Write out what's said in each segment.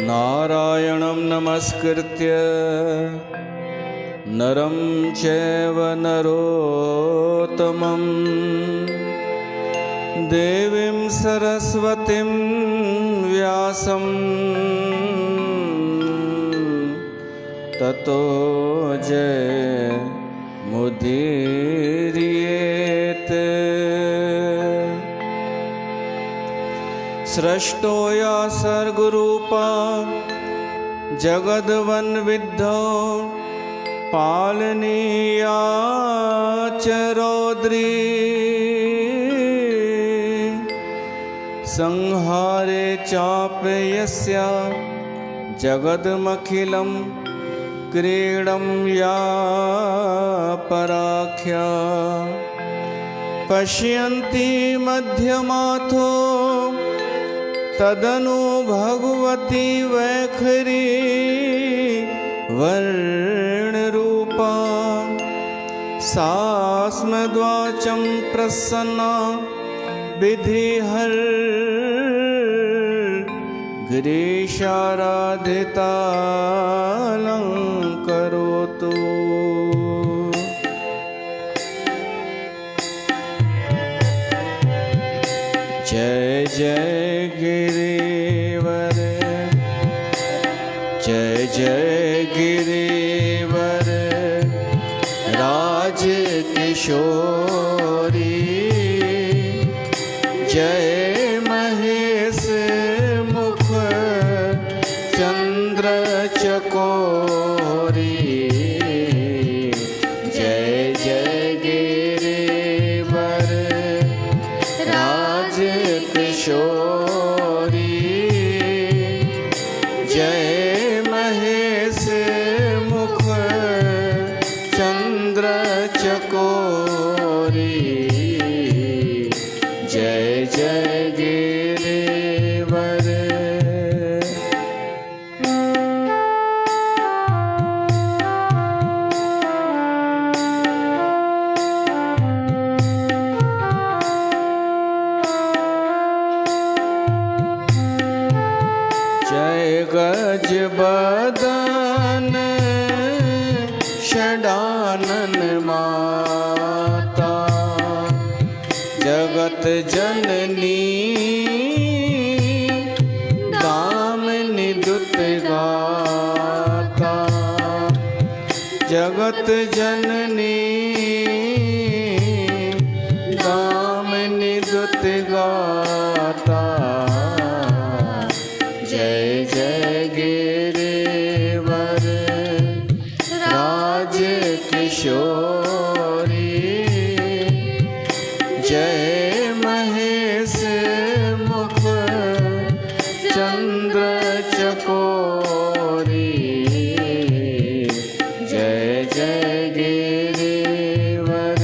नारायणं नमस्कृत्य नरं चैव नरोत्तमं देवीं सरस्वतीं व्यासं ततो जयमुदीरयेत्। सृष्टो या सर्गरूपा जगद्वन्विद्धो पालनीया च रौद्री संहारे चापि यस्या जगदमखिलं क्रीडं या पराख्या पश्यन्ति मध्यमाथो तदनु भगवती वैखरी वर्णरूपा सास्मद्वाचं प्रसन्ना विधिहर गिरीशाराधितालंकरोतु। जय जय गिरिवर, जय जय गिरिवर राज किशोरी, जय महेश मुख चंद्र चकोरी, जय जय गिरिवर राज किशोरी, जय महेश मुख चंद्र चकोरी, जय जय गिरिवर। जय गज बदन षडानन माता, जगत जननी दामिनी दुत गाता, जगत जननी दामिनी दुत गाता, जय जय गिरिवर राज किशोरी, जय महेश मुख चंद्र चकोरी, जय जय गिरिवर।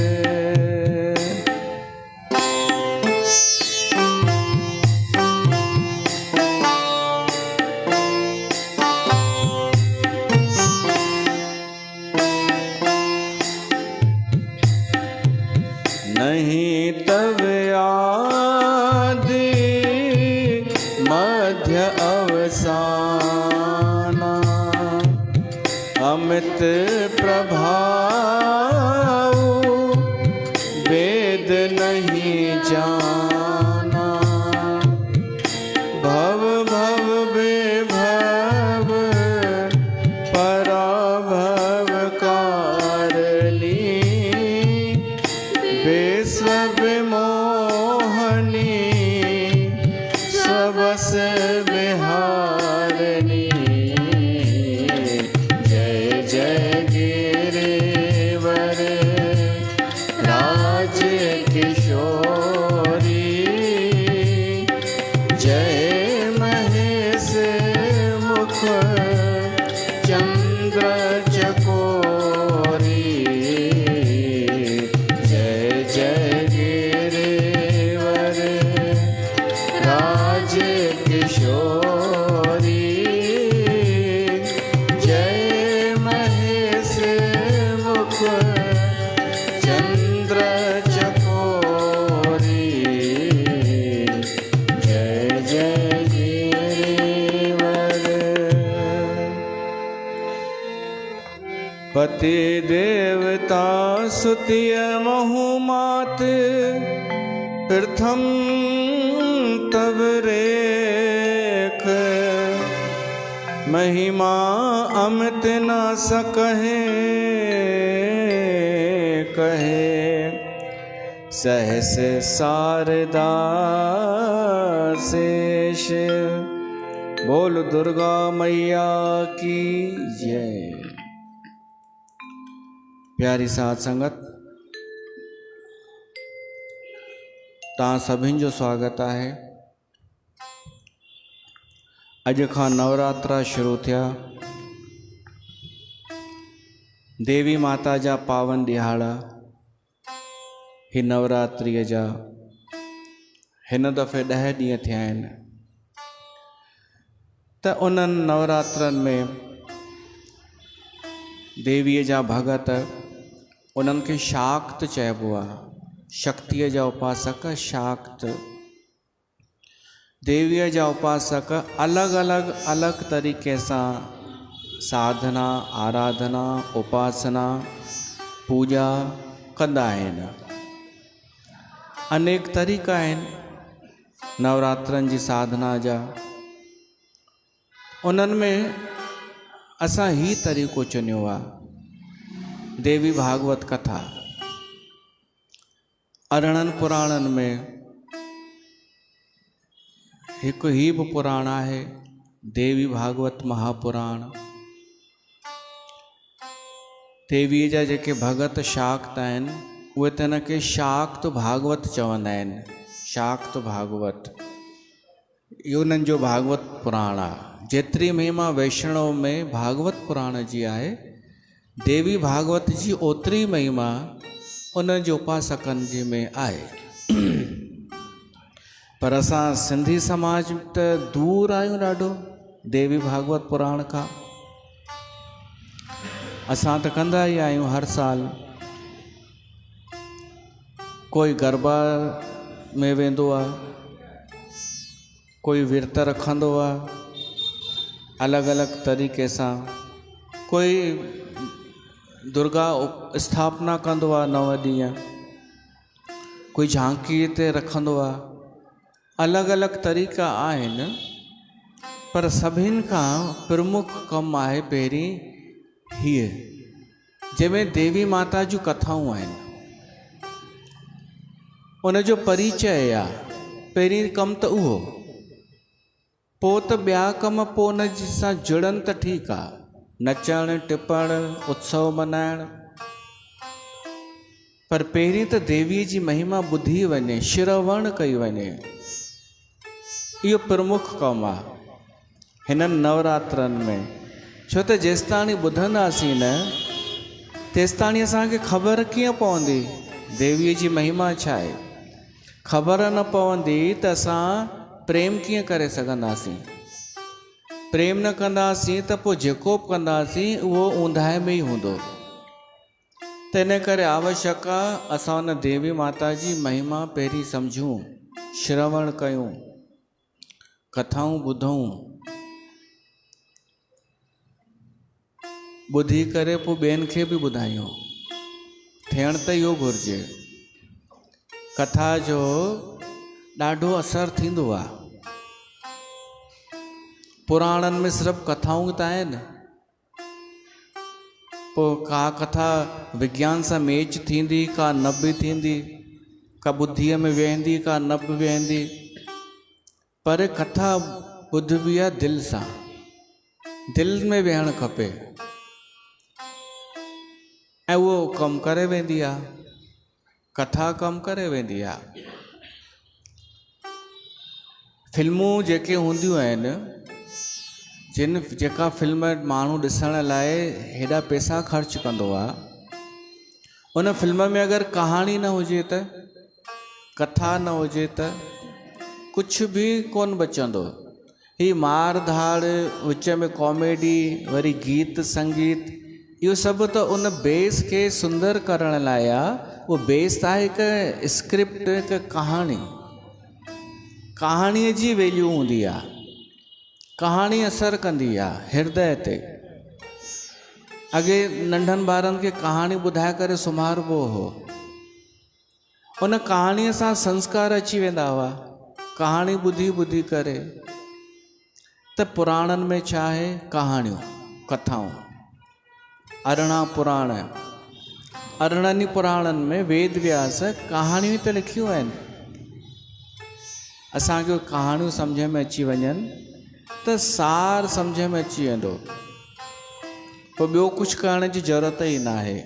नहीं तब आदि मध्य अवसाना, अमित प्रभाव वेद नहीं जाना, भव भव विभव पराभव कारली, विश्व विमोहनी सबस विहारिणी, जय जय गिरिवर राज किशोरी, जय महेश मुख चंद्र चकोरी, जय जय गिरिवर राज किशोरी, जय महेश मुख चंद्र चकोरी, जय जय गिरिवर। पति देवता सुतिय महुमात प्रथम तब रेख महिमा अमित न सकहे कहे सहस शारदा शेष। बोल दुर्गा मैया की जय। प्यारी साध संगत, तव्हां सभिनि जो स्वागत है। अॼु खां नवरात्रा शुरू थिया। देवी माता जा पावन ॾिहाड़ा ही नवरात्रीअ जा हिन दफ़े 10 ॾींहं थिया आहिनि। त उन्हनि नवरात्रनि में देवीअ जा भगत, उन्हनि खे शाक्त चइबो आहे। शक्तिअ जा उपासक शाक्त। देवीअ जा उपासक अलॻि तरीक़े सां साधना, आराधना, उपासना, पूजा कंदा आहिनि। अनेक तरीक़ा आहिनि नवरात्रनि जी साधना जा। उन्हनि में असां ही तरीक़ो चुनियो आहे। देवी भागवत कथा। अरिड़हनि पुराणनि में हिकु ही बि पुराण आहे, देवी भागवत महापुराण। देवीअ जा जेके भगत शाक्त आहिनि, उहे त हिन खे शाक्त भागवत चवंदा आहिनि। शाक्त भागवत इहो उन्हनि जो भागवत पुराण आहे। जेतिरी महिमा वैष्णव में भागवत पुराण जी आहे, देवी भागवत जी ओतिरी महिमा उन जे उपासकनि जी में आहे। पर असां सिंधी समाज त दूर आहियूं ॾाढो देवी भागवत पुराण खां। असां त कंदा ई आहियूं हर साल। कोई गरबा में वेंदो आहे, कोई विर्त रखंदो आहे अलॻि तरीक़े सां, कोई दुर्गा स्थापना कंदो आहे 9 ॾींहं, कोई झांकीअ ते रखंदो आहे। अलॻि तरीक़ा आहिनि, पर सभिनि खां प्रमुख कमु आहे पहिरीं हीअ, जंहिंमें देवी माता जूं कथाऊं आहिनि। उन जो परिचय आहे पहिरीं कमु त उहो। पोइ त ॿिया कम पोइ उन सां जुड़नि त ठीकु आहे, नचणु टिपणु उत्सव मल्हाइणु। पर पहिरीं त देवीअ जी महिमा ॿुधी वञे, श्रवण कई वञे। इहो प्रमुख कमु आहे हिननि नवरात्रनि में। छो त जेसिताणी ॿुधंदासीं न, तेसिताणी असांखे ख़बर कीअं पवंदी देवीअ जी महिमा छा आहे। ख़बर न पवंदी त असां प्रेम कीअं करे सघंदासीं। प्रेम न कंदासीं त पोइ जेको बि कंदासीं उहो ऊंधाए में ई हूंदो। त इन करे आवश्यक आहे असां उन देवी माता जी महिमा पहिरीं सम्झूं, श्रवण कयूं, कथाऊं ॿुधूं, ॿुधी करे पोइ ॿियनि खे बि ॿुधायूं। थियण त इहो घुरिजे। कथा जो ॾाढो असरु थींदो आहे। पुराणनि में सिर्फ़ु कथाऊं त आहिनि, पोइ का कथा विज्ञान सां मैच थींदी, का न बि थींदी, का ॿुद्धीअ में वेहंदी, का न बि वेहंदी। पर कथा ॿुधबी आहे दिलि सां। दिलि में वेहणु खपे ऐं उहो कमु करे वेंदी आहे। कथा कमु करे वेंदी आहे। फिल्मूं जेके हूंदियूं आहिनि, जेका फिल्म माण्हू ॾिसण लाइ हेॾा पैसा ख़र्च कंदो आहे, उन फिल्म में अगरि कहाणी न हुजे त, कथा न हुजे त कुझु बि कोन बचंदो। ही मार धाड़, विच में कॉमेडी, वरी गीत संगीत, इहो सभु त उन बेस खे सुंदर करण लाइ आहे। उहो बेस आहे हिकु स्क्रिप्ट, हिकु कहाणी। कहाणीअ जी वैल्यू हूंदी आहे। कहाणी असरु कंदी आहे हृदय ते। अॻे नंढनि ॿारनि खे कहाणी ॿुधाए करे सुम्हारबो हो। उन कहाणीअ सां संस्कार अची वेंदा हुआ, कहाणी ॿुधी ॿुधी करे। त पुराणनि में छा आहे? कहाणियूं, कथाऊं। 18 पुराण, 18 पुराणनि में वेद व्यास कहाणियूं त लिखियूं आहिनि। असांखे कहाणियूं सम्झ में अची वञनि त सार सम्झ में अची वेंदो, पोइ ॿियो कुझु करण जी ज़रूरत ई न आहे,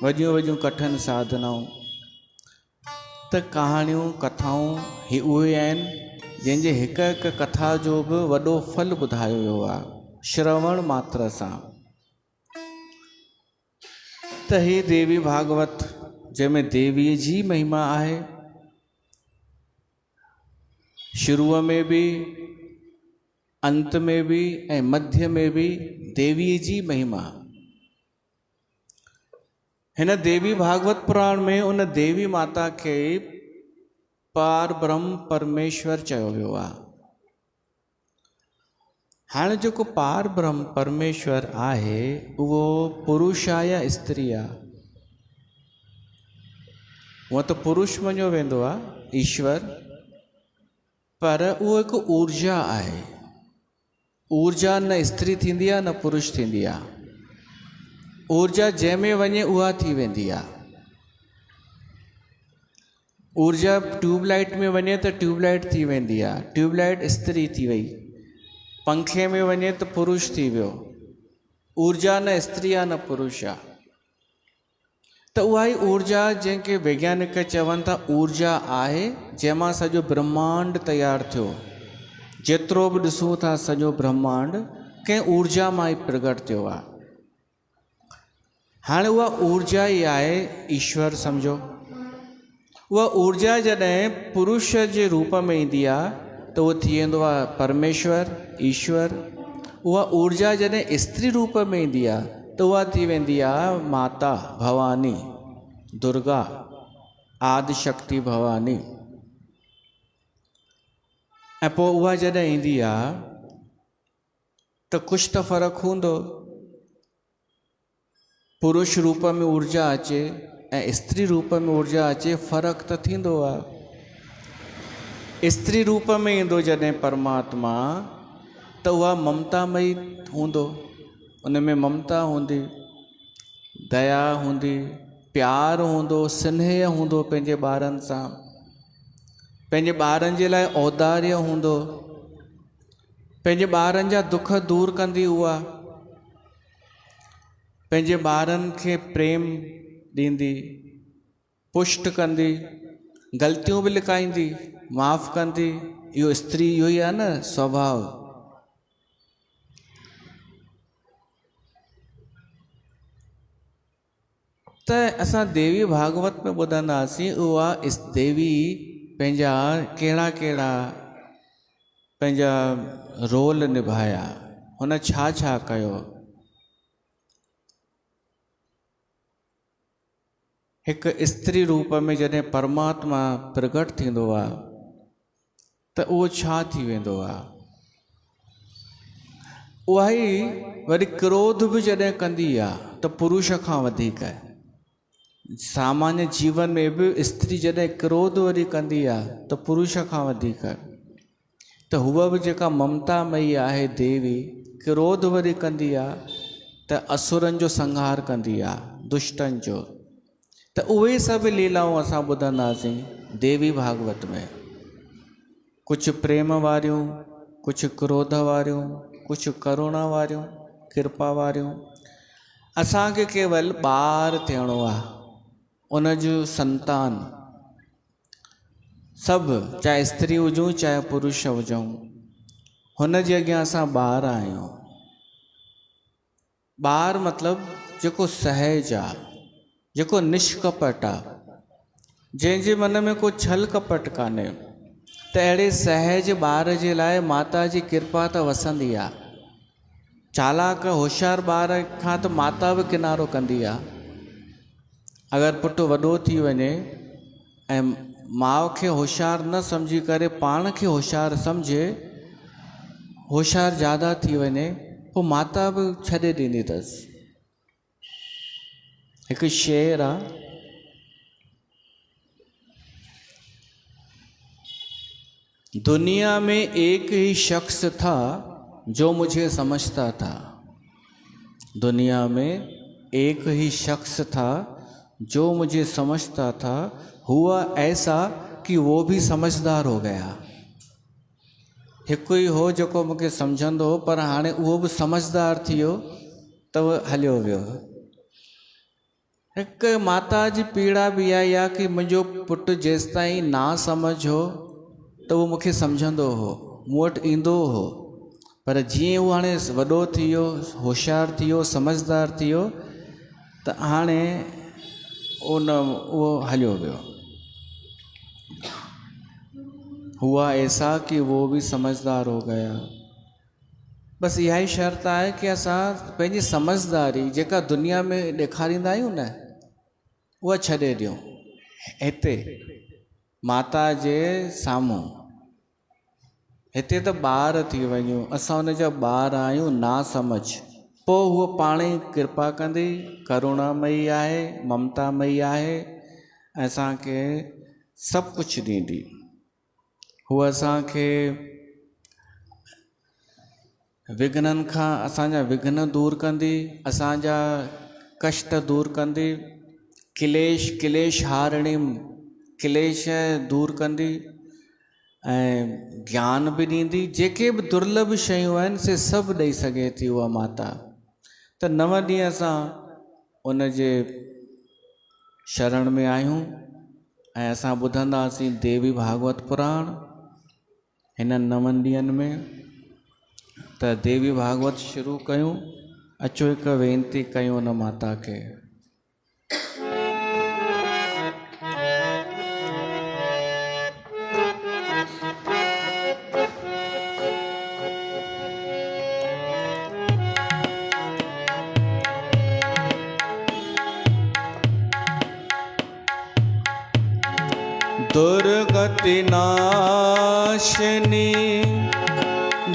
वॾियूं वॾियूं कठिन साधनाऊं। त कहाणियूं, कथाऊं ही उहे आहिनि जंहिंजे हिकु हिकु कथा जो बि वॾो फल ॿुधायो वियो आहे, श्रवण मात्र सां। त हे देवी भागवत, जंहिंमें देवीअ जी महिमा आहे, शुरूअ में बि, अंत में बि ऐं मध्य में बि देवीअ जी महिमा। हिन देवी भागवत पुराण में उन देवी माता खे पार ब्रह्म परमेश्वर चयो वियो आहे। हाणे जेको पार ब्रह्म परमेश्वर आहे, उहो पुरुष आहे या स्त्री आहे? उहो त पुरुष मञियो वेंदो आहे, ईश्वर, पर उहो हिकु ऊर्जा आहे। ऊर्जा न स्त्री थींदी आहे न पुरुष थींदी आहे। ऊर्जा जंहिंमें वञे उहा थी वेंदी आहे। ऊर्जा ट्यूबलाइट में वञे त ट्यूबलाइट थी वेंदी आहे, ट्यूबलाइट स्त्री थी वई। पंखे में वञे त पुरुष थी वियो। ऊर्जा न स्त्री आहे न पुरुष आहे। त उहा ई ऊर्जा जंहिंखे वैज्ञानिक चवनि था ऊर्जा आहे, जंहिंमां सॼो ब्रह्मांड तयारु थियो। जेतिरो बि ॾिसूं था सॼो ब्रह्मांड कंहिं ऊर्जा मां ई प्रगट थियो आहे। हाणे उहा ऊर्जा ई आहे ईश्वर सम्झो। उहा ऊर्जा जॾहिं पुरुष जे रूप में ईंदी आहे त उहो थी वेंदो आहे परमेश्वर, ईश्वर। उहा ऊर्जा जॾहिं स्त्री रूप में ईंदी आहे त उहा थी वेंदी आहे माता भवानी, दुर्गा, आदिशक्ति भवानी। ऐं पोइ उहा जॾहिं ईंदी आहे त कुझु त फ़र्क़ु हूंदो। पुरुष रूप में ऊर्जा अचे ऐं स्त्री रूप में ऊर्जा अचे, फ़र्क़ु त थींदो आहे। स्त्री रूप में ईंदो जॾहिं परमात्मा, त उहा ममतामयी हूंदो। उन में ममता हूंदी, दया हूंदी, प्यार हूंदो, स्नेह हूंदो पंहिंजे ॿारनि सां। पंहिंजे ॿारनि जे लाइ औदार्य हूंदो। पंहिंजे ॿारनि जा दुख दूर कंदी उहा। पंहिंजे ॿारनि खे प्रेम ॾींदी, पुष्ट कंदी, ग़लतियूं बि लिकाईंदी, माफ़ कंदी। इहो स्त्री इहो ई आहे न स्वभाव। त असां देवी भागवत में ॿुधंदासीं उहा इस देवी पंहिंजा कहिड़ा कहिड़ा पंहिंजा रोल निभाया, हुन छा छा कयो। हिकु स्त्री रूप में जॾहिं परमात्मा प्रगट थींदो आहे त उहो छा थी वेंदो आहे। उहा ई वरी क्रोध बि जॾहिं कंदी आहे त पुरुष खां वधीक। सामान्य जीवन में बि स्त्री जॾहिं क्रोध वरी कंदी आहे त पुरुष खां वधीक। त हूअ बि जेका ममतामयी आहे देवी, क्रोध वरी कंदी आहे त असुरनि जो संहार कंदी आहे, दुष्टनि जो। त उहे सभु लीलाऊं असां ॿुधंदासीं देवी भागवत में। कुझु प्रेम वारियूं, कुझु क्रोध वारियूं, कुझु करुणा वारियूं, कृपा वारियूं। असांखे केवल ॿार थियणो आहे, उन जो संतान। सभु, चाहे स्त्री हुजूं चाहे पुरुष हुजूं, हुन जे अॻियां असां ॿार आहियूं। ॿार मतिलबु जेको सहज आहे, जेको निष्कपट आहे, जंहिंजे मन में को छल कपट कान्हे। त अहिड़े सहज ॿार जे लाइ माता जी कृपा त वसंदी आहे। चालाक होशियार ॿार खां त माता बि किनारो कंदी आहे। अगरि पुटु वॾो थी वञे ऐं माउ खे होशियार न सम्झी करे पाण खे होशियार सम्झे, होशियार ज़्यादा थी वञे, पोइ माता बि छॾे ॾींदी अथसि। एक शेर आ, दुनिया में एक ही शख्स था जो मुझे समझता था। दुनिया में एक ही शख्स था जो मुझे समझता था। हुआ ऐसा कि वो भी समझदार हो गया। हिकु ई हो जेको मूंखे सम्झंदो हो, पर हाणे उहो बि समझदार थी वियो त हलियो वियो। हिकु माता जी पीड़ा बि इहा ई आहे कि मुंहिंजो पुटु जेसि ताईं ना सम्झ हो त उहो मूंखे सम्झंदो हो, मूं वटि ईंदो हो, पर जीअं उहो हाणे वॾो थी वियो, होशियारु थी वियो, समझदार थी वियो, त हाणे उहो हलियो वियो। हुआ ऐसा कि वो भी समझदार हो गया। बस इहा ई शर्त आहे कि असां पंहिंजी समझदारी जेका दुनिया में ॾेखारींदा आहियूं न, उहा छॾे ॾियूं। हिते माता जे साम्हूं, हिते त ॿार थी वञूं, असां हुन जा ॿार आहियूं, ना समझ, पोइ उहो पाण ई कृपा कंदी, करुणामयी आहे, ममतामयी आहे, असांखे सभु कुझु ॾींदी। हूअ असांखे विघ्ननि खां, असांजा विघ्न दूरि कंदी, असांजा कष्ट दूरि कंदी, क्लेश हारिणी, क्लेश दूरि कंदी ऐं ज्ञान बि ॾींदी। जेके बि दुर्लभ शयूं आहिनि से सभु ॾेई सघे थी उहा माता। त 9 ॾींहं असां उन जे शरण में आहियूं ऐं असां ॿुधंदासीं देवी भागवत पुराण हिननि 9 ॾींहंनि में। त देवी भागवत शुरू कयूं। अचो हिकु वेनती कयूं उन माता खे। दुर्गति नाशिनी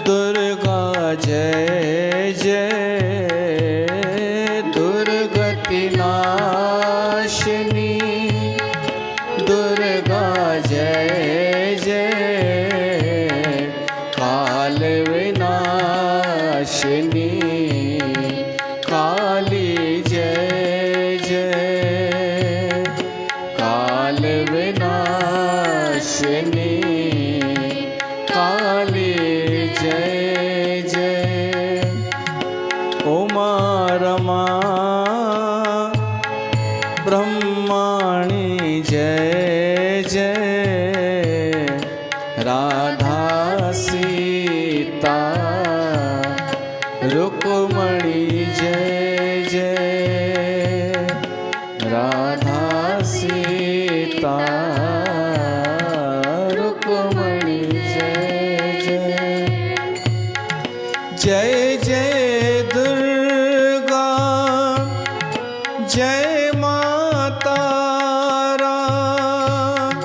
दुर्गा जय जय, दुर्गति नाशिनी दुर्गा जय जय, काल विनाशिनी काली जय जय, काल विनाशिनी काली जय जय, उमा रमा ब्रह्माणी जय जय, राधा सीता रुक्मणी जय जय, राधा सीता रुक्मणी जय जय, जय जय दुर्गा जय माता राम,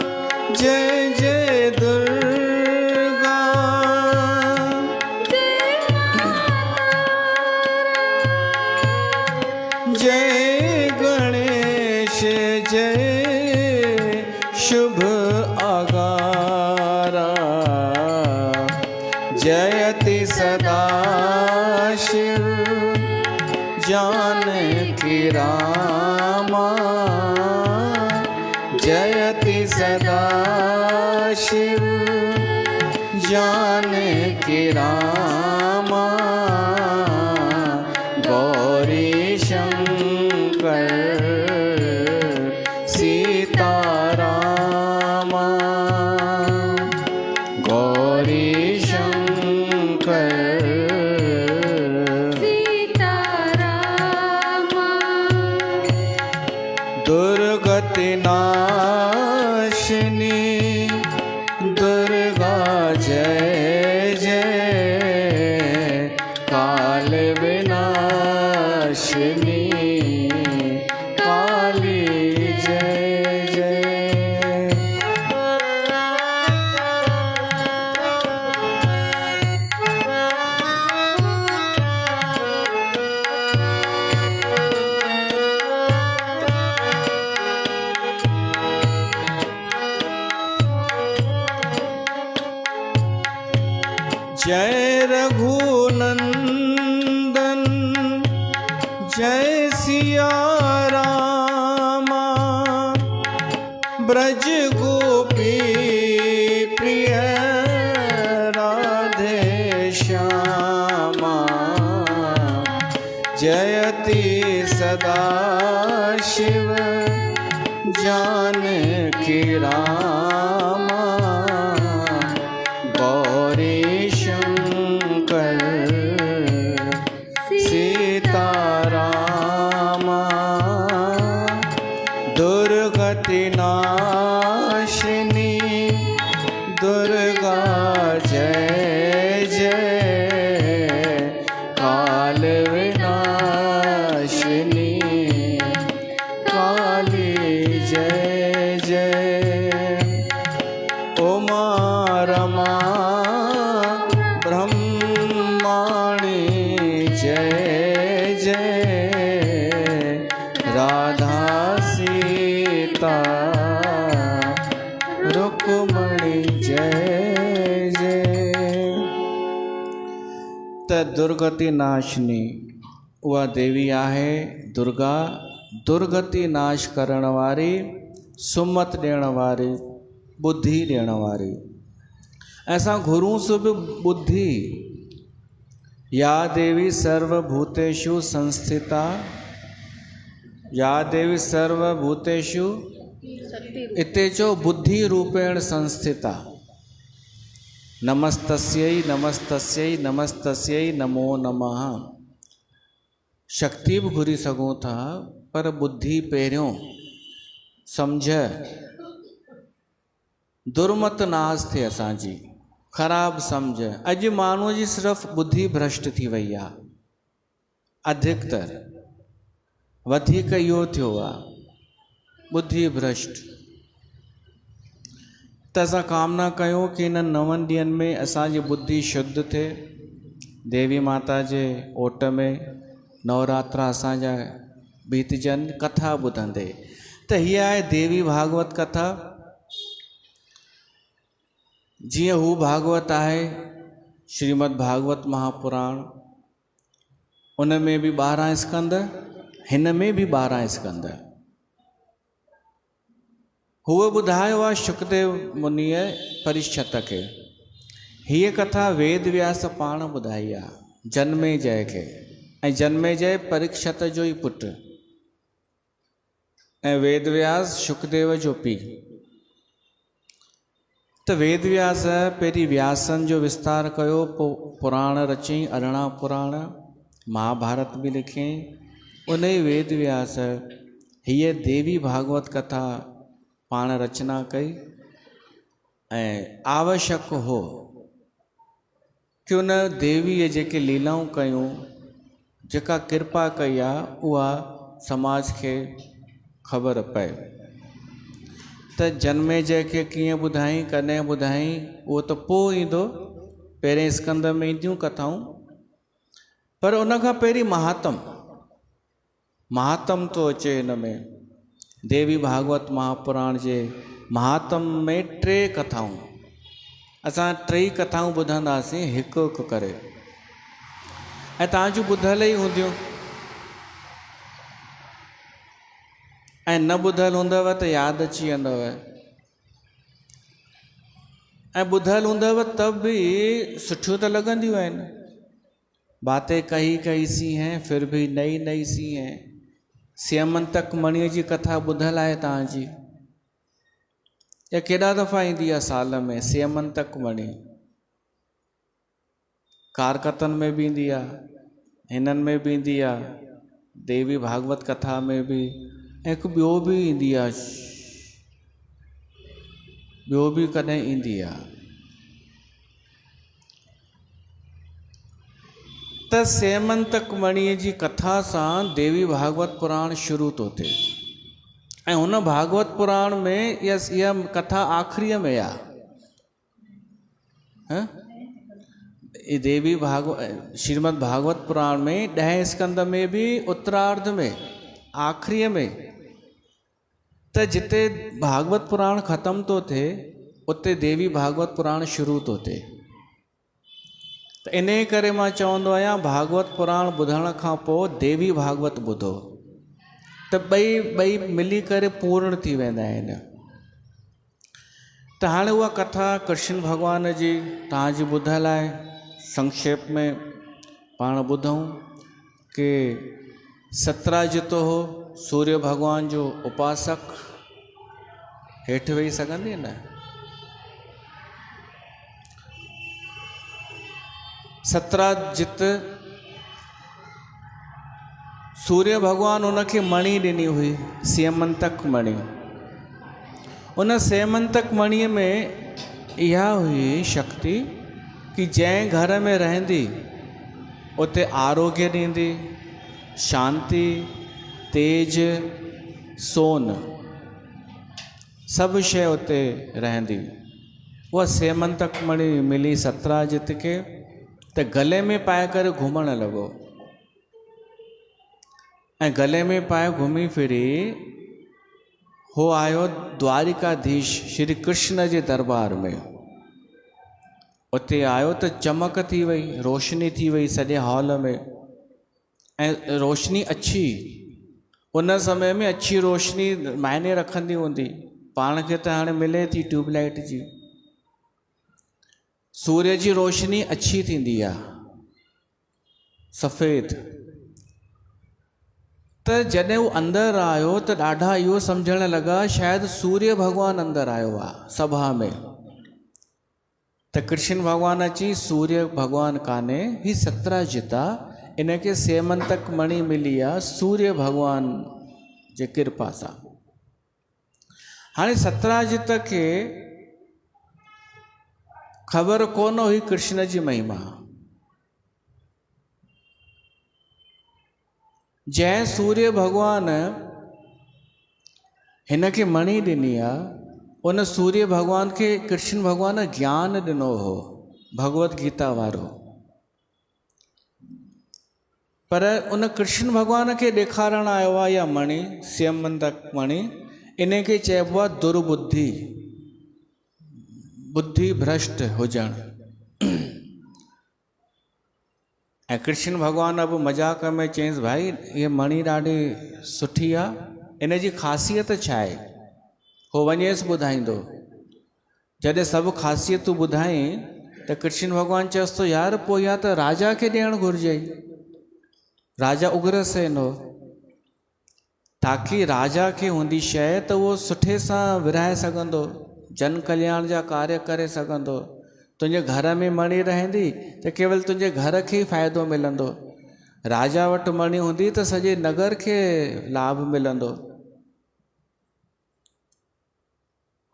जय जय दुर्गा जय गणेश जय शुभ आगारा, जयति सदा शिव जानकी रामा, जयति सदा शिव जानकी रामा, गौरी शंकर सीतारामा, गौरी शंकर सीतारामा, दुर्गति नाशिनी दुर्गा जय जय, काल विनाशिनी काली जय जय, जय रघुनंदन जय सिया रामा, ब्रज गोपी प्रिय राधे श्यामा, जयति सदा शिव जानकी रामा, गौरी शंकर सीतारामा, दुर्गति नाशिनी दुर्गा जय जय, काल विनाशिनी काली जय जय, उमा रमा ब्रह्माणी जय जय, राधा सीता रुक्मणी जय जय। त दुर्गति नाशनी उहा देवी आहे दुर्गा, दुर्गति नाश करण वारी, सुमत ॾियण वारी, बुद्धि ॾियण वारी। ऐसा गुरु सुब बुद्धि, या देवी सर्वभूतेषु संस्थिता, या देवी सर्वभूतेषु इतेचो बुद्धि रूपेण संस्थिता, नमस्तस्यै नमस्तस्यै नमस्तस्यै नमो नमः। शक्ति भी घुरी सघूं था, पर बुद्धि पहिरियों समझ, दुर्मत नाश थे असांजी, ख़राब समझ। अॼु माण्हूअ जी सिर्फ़ु बुद्धि भ्रष्ट थी वई आहे, अधिकतर वधीक इहो थियो आहे, बुद्धि भ्रष्ट। त असां कामना कयूं कि इन 9 ॾींहंनि में असांजी बुद्धि शुद्ध थिए। देवी माता जे ओट में नवरात्रा असांजा बीतजनि कथा ॿुधंदे। त हीअ आहे देवी भागवत कथा। जीअं हू भागवत आहे श्रीमद् भागवत महापुराण, उन में भी 12 स्कंद, हिन में भी 12 स्कंद। हुआ ॿुधायो आहे शुकदेव मुनीअ परीक्षत खे। हीअ कथा वेद व्यास पाण ॿुधाई आहे जनमेजय खे, ऐं जनमेजय परीक्षत जो ई पुटु, ऐं वेद व्यास शुकदेव जो पीउ। त वेद व्यास पहिरीं व्यासन जो विस्तार कयो, पोइ पुराण रचई, 18 पुराण, महाभारत भी लिखियईं। उन ई वेद व्यास हीअ देवी भागवत कथा पाण रचना कई, ऐं आवश्यक हो कि उन देवीअ जेके लीलाऊं कयूं, जेका कृपा कई आहे, उहा समाज खे ख़बर पए। त जनमेजय खे कीअं ॿुधाई, कॾहिं ॿुधाई, उहो त पोइ ईंदो, पहिरें स्कंद में ईंदियूं कथाऊं। पर उन खां पहिरीं महात्म तो अचे हिन में। देवी भागवत महापुराण जे महात्म में 3 कथाऊं, असां 3 कथाऊं ॿुधंदासीं हिकु हिकु करे, ऐं तव्हांजूं ॿुधल ई हूंदियूं, ऐं न ॿुधल हूंदव त यादि अची वेंदव, ऐं ॿुधल हूंदव त बि सुठियूं त लॻंदियूं आहिनि। बातें कही कही सी हैं फिर भी नई नई सी हैं। स्यमंतक मणीअ जी कथा ॿुधल आहे तव्हांजी, या केॾा दफ़ा ईंदी आहे साल में स्यमंतक मणी। कारकतन में भी ईंदी आहे, हिननि में भी ईंदी आहे, देवी भागवत कथा में भी। एक ॿियो भी ईंदी आहे, ॿियो भी कॾहिं ईंदी आहे। त स्यमंतक मणीअ जी कथा सां देवी भागवत पुराण शुरू तो थिए, ऐं हुन भागवत पुराण में इहा कथा आख़िरीअ में आहे। देवी श्रीमद् भागवत पुराण में 10 स्कंद में भी उत्तरार्ध में आख़िरीअ में, त जिते भागवत पुराण ख़त्म तो थिए उते देवी भागवत पुराण शुरू तो थिए। त इन करे मां चवंदो आहियां भागवत पुराण ॿुधण खां पोइ देवी भागवत ॿुधो त ॿई मिली करे पूर्ण थी वेंदा आहिनि। त हाणे उहा कथा कृष्ण भॻवान जी तव्हांजी ॿुधल आहे, संक्षेप में पाण ॿुधूं कि सतराजितो हो सूर्य भगवान जो उपासक। हेठि वेही सघंदी न? सतराजित सूर्य भगवान उनखे मणि ॾिनी हुई, सेमंतक मणि। उन सेमंतक मणीअ में इहा हुई शक्ति कि जंहिं घर में रहंदी उते आरोग्य ॾींदी, शांति, तेज, सोन, सभु शइ उते रहंदी। उहा सेमंतक मणि मिली सतराजित खे त गले में पाए करे घुमण लॻो ऐं गले में पाए घुमी फिरी हो आयो द्वारिकाधीश श्री कृष्ण जे दरबार में। उते आयो त चमक थी वई, रोशनी थी वई सॼे हॉल में, ऐं रोशनी अच्छी। उन समय में अच्छी रोशनी मायने रखंदी हूंदी, पाण खे त हाणे मिले थी ट्यूबलाइट जी। सूर्य जी रोशनी अच्छी थींदी आहे, सफ़ेद। त जॾहिं हू अंदरि आयो त ॾाढा इहो सम्झण लॻा शायदि सूर्य भॻवानु अंदरि आयो आहे सभा में। त कृष्ण भॻवानु अची, सूर्य भॻवानु कान्हे, ही सतराजित आहे, इनखे सेमंतक मणि मिली आहे सूर्य भॻवान जे कृपा सां। हाणे सतराजित खे ख़बर कोन हुई कृष्ण जी महिमा। जंहिं सूर्य भॻवान हिन खे मणि ॾिनी आहे, उन सूर्य भॻवान खे कृष्ण भॻवान ज्ञान ॾिनो हो, भगवत गीता वारो। पर उन कृष्ण भॻवान खे ॾेखारण आयो आहे इहा मणि, सेमंतक मणि, इन खे चइबो आहे दुर्बुद्धि, बुद्धि भ्रष्ट हुजणु। ऐं कृष्ण भॻवान बि मज़ाक में चयईंसि, भाई इहा मणि ॾाढी सुठी आहे, इन जी ख़ासियत छा आहे? हो वञेसि ॿुधाईंदो। जॾहिं सभु ख़ासियतूं ॿुधाई त कृष्ण भॻवानु चयसि थो, यार पोइ या त राजा खे ॾियणु घुरिजे। राजा उग्रसेन हो, ताकी राजा खे हूंदी शइ त उहो सुठे सां विराए सघंदो, जन कल्याण जा कार्य करे सघंदो। तुंहिंजे घर में मणि रहंदी त केवल तुंहिंजे घर खे ई फ़ाइदो मिलंदो। राजा वटि मणि हूंदी त सॼे नगर खे लाभ मिलंदो।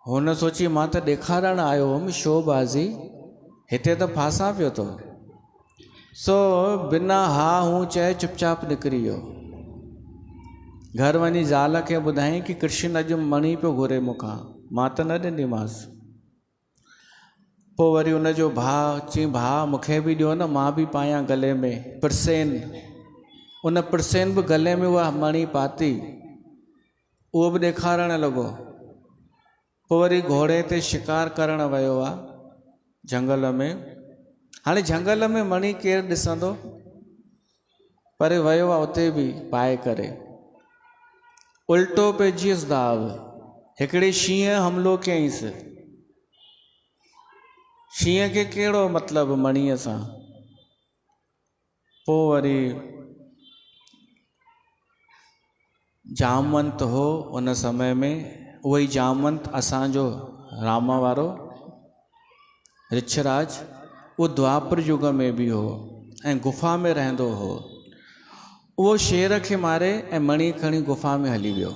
हुन सोची, मां त ॾेखारणु आयो हुउमि शोबाज़ी, हिते त फासां पियो थो। सो बिना हा हूं चए चुपचाप निकिरी वियो। घर वञी ज़ाल खे ॿुधाई कि कृष्ण अॼु मणि पियो घुरे मूंखां, मां त न ॾिनीमांसि। पोइ वरी उनजो भाउ चई, भाउ मूंखे बि ॾियो न, मां बि पायां गले में प्रसेन। उन प्रसेन बि गले में उहा मणि पाती, उहो बि ॾेखारणु लॻो। पोइ वरी घोड़े ते शिकार करणु वियो आहे झंगल में। हाणे झंगल में मणि केरु ॾिसंदो, पर वियो आहे उते बि पाए करे। उल्टो पइजियसि दाव, हिकिड़े शींहं हमिलो कयईंसि। शींहं खे कहिड़ो मतिलबु मणीअ सां। पोइ वरी जामवंत हो उन समय में, उहो ई जामवंत असांजो राम वारो ऋक्षराज, उहो द्वापर युग में बि हो ऐं गुफ़ा में रहंदो हो। उहो शेर खे मारे ऐं मणि खणी गुफ़ा में हली वियो।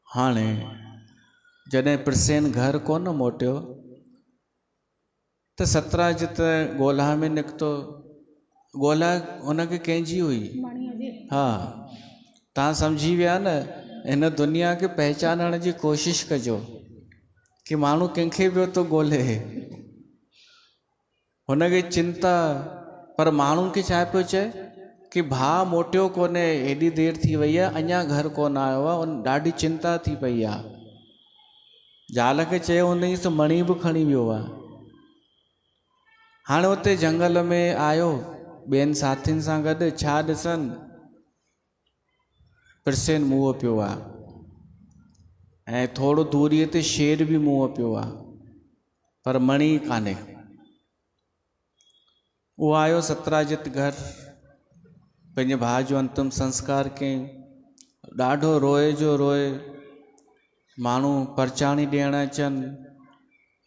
हाणे जॾहिं प्रसेन घर कोन मोटियो त सतराजित ॻोल्हा में निकितो। ॻोल्हा हुनखे कंहिंजी हुई? हा, तव्हां सम्झी विया न। हिन दुनिया खे पहचानण जी कोशिशि कजो कि माण्हू कंहिंखे पियो थो ॻोल्हे। हुनखे चिंता, पर माण्हुनि खे छा पियो चए कि भाउ मोटियो कोन्हे, हेॾी देरि थी वई आहे, अञा घर कोन आयो आहे। उन ॾाढी चिंता थी पई आहे। ज़ाल खे चयो हूंदईंसि मणि बि खणी वियो आहे। हाणे उते जंगल में आयो ॿियनि साथियुनि सां गॾु, छा ॾिसनि, प्रसेन मुंहुं पियो आहे ऐं थोरो दूरीअ ते शेर बि मुंहुं पियो आहे, पर मणी कान्हे। उहो आयो सतराजित घर, पंहिंजे भाउ जो अंतिम संस्कार कयईं। ॾाढो रोए जो रोए, माण्हू परचाणी ॾियण अचनि,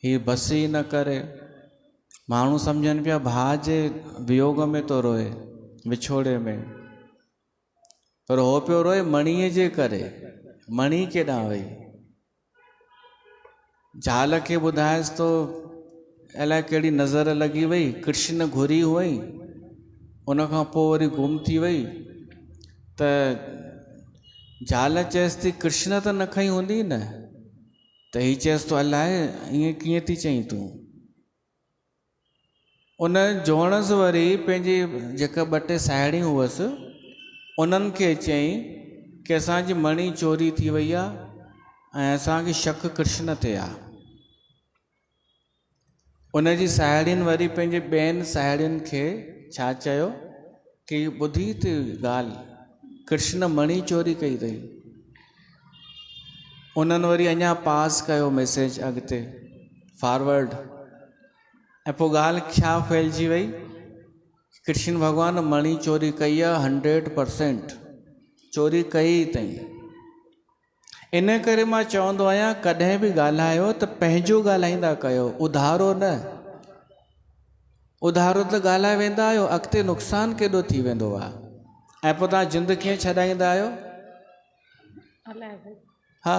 हीअ बस ई न करे। माण्हू सम्झनि पिया भाउ जे वियोग में तो रोए, विछोड़े में, पर हो पियो रोए मणीअ जे करे। मणी केॾां वई? ज़ाल खे ॿुधायसि तो अलाए कहिड़ी नज़र लॻी वई, कृष्ण घुरी हुअई, उन खां पोइ वरी गुम थी वई। त ज़ाल चएसि थी कृष्ण त न खई हूंदी न, त हीअ चएसि तो अलाए ईअं कीअं थी चईं तूं। उन जोणस वरी पंहिंजी जेका ॿ टे साहेड़ियूं हुअसि उन्हनि खे चयईं कि असांजी मणी चोरी थी वई आहे ऐं असांखे शक कृष्ण ते आहे। उनजी साहेड़ियुनि वरी पंहिंजे ॿियनि साहेड़ियुनि खे छा चयो कि ॿुधी थी ॻाल्हि, कृष्ण मणी चोरी कई अथई। उन्हनि वरी अञा पास कयो मैसेज अॻिते फॉरवर्ड, ऐं पोइ ॻाल्हि छा फैलिजी वई, कृष्ण भॻवान मणी चोरी कई आहे, 100% चोरी कई अथई। इन करे मां चवंदो आहियां कॾहिं बि ॻाल्हायो त पंहिंजो ॻाल्हाईंदा कयो, उधारो न। उधारो त ॻाल्हाए वेंदा आहियो, अॻिते नुक़सानु केॾो थी वेंदो आहे। ऐं पोइ तव्हां जिंद कीअं छॾाईंदा आहियो? हा,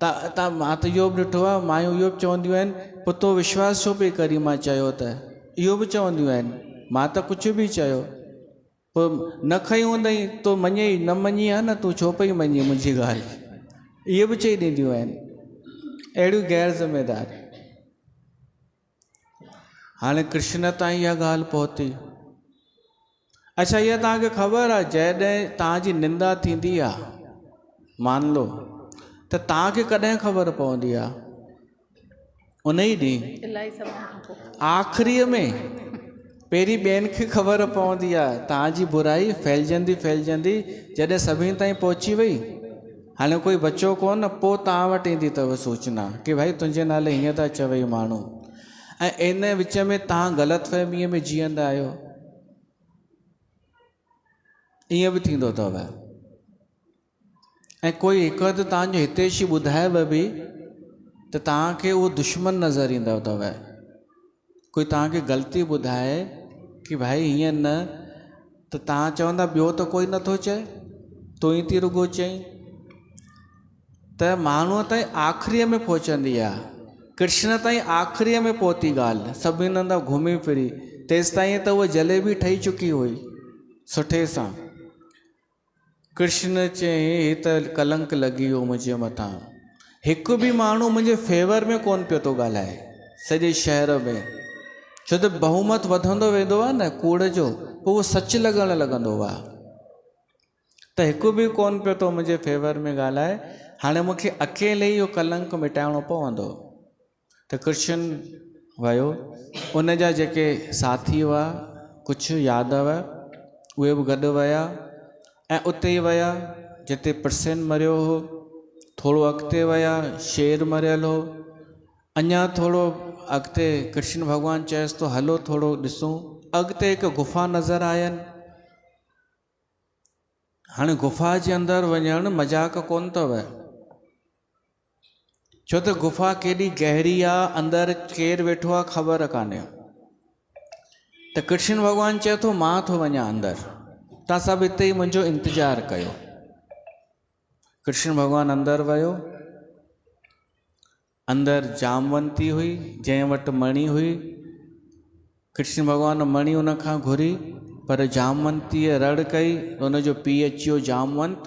तव्हां मां त इहो बि ॾिठो आहे, मायूं इहो बि चवंदियूं आहिनि पुतो विश्वास छो पई करी मां चयो त, इहो बि चवंदियूं आहिनि, मां त कुझु बि चयो, पोइ न खई हूंदई तो मञे न मञी आहे न, तूं छो पई मञी मुंहिंजी ॻाल्हि, इहे बि चई ॾींदियूं आहिनि, अहिड़ियूं गैर ज़िम्मेदार। हाणे कृष्ण ताईं इहा ॻाल्हि पहुती। अच्छा, इहा तव्हांखे ख़बर आहे जॾहिं तव्हांजी निंदा थींदी आहे, मान लो, त तव्हांखे कॾहिं ख़बर पवंदी आहे? उन ई ॾींहुं आख़िरीअ में। पहिरीं ॿियनि खे ख़बर पवंदी आहे, तव्हांजी बुराई फैलजंदी फैलजंदी जॾहिं सभिनी ताईं पहुची वई, हाणे कोई बचो कोन, पोइ तव्हां वटि ईंदी अथव सूचना कि भाई तुंहिंजे नाले हीअं था चवई माण्हू, ऐं इन विच में तव्हां ग़लतफ़हमीअ में जीअंदा आहियो। ईअं बि थींदो अथव। ऐं कोई हिकु हंधि तव्हांजो हितेशी ॿुधायव बि त तव्हांखे उहो दुश्मन नज़र ईंदव अथव। कोई तव्हांखे ग़लती ॿुधाए कि भाई हीअं न, त तव्हां चवंदा ॿियो त कोई नथो चए, तूं ई थी रुॻो चई। त माण्हूअ ताईं आख़िरीअ में पहुचंदी आहे, कृष्ण ताईं आख़िरीअ में पहुती ॻाल्हि, सभिनि हंधि घुमी फिरी, तेसिताईं त उहा जलेबी ठही चुकी हुई सुठे सां। कृष्ण चयईं ही त कलंक लॻी वियो मुंहिंजे मथां, हिकु बि माण्हू मुंहिंजे फेवर में कोन पियो थो ॻाल्हाए सॼे शहर में, छो त बहुमत वधंदो वेंदो आहे न कूड़ जो, पोइ उहो सच लॻणु लॻंदो आहे। त हिकु बि कोन पियो थो मुंहिंजे फेवर में ॻाल्हाए। हाणे मूंखे अकेले इहो कलंक मिटाइणो पवंदो। त कृष्ण वियो, उन जा जेके साथी हुआ कुझु यादव, उहे बि गॾु विया ऐं उते ई विया जिते प्रसेन मरियो हो। थोरो अॻिते विया, शेर मरियल हो। अञा थोरो अॻिते कृष्ण भॻवानु चएसि तो हलो थोरो ॾिसूं। अॻिते हिकु गुफ़ा नज़र आयनि। हाणे गुफ़ा जे अंदरि वञणु मज़ाक कोन अथव, छो त गुफ़ा केॾी गहरी आहे, अंदरि केरु वेठो आहे ख़बर कान्हे। त कृष्ण भॻवानु चए थो मां थो वञा अंदरि, तव्हां सभु हिते ई मुंहिंजो इंतज़ारु कयो। कृष्ण भॻवानु अंदरि वियो। अंदरि जामवंती हुई जंहिं वटि मणी हुई। कृष्ण भॻवानु मणी उन खां घुरी, पर जामवंतीअ रड़ कई। उनजो पीउ अची वियो जामवंत।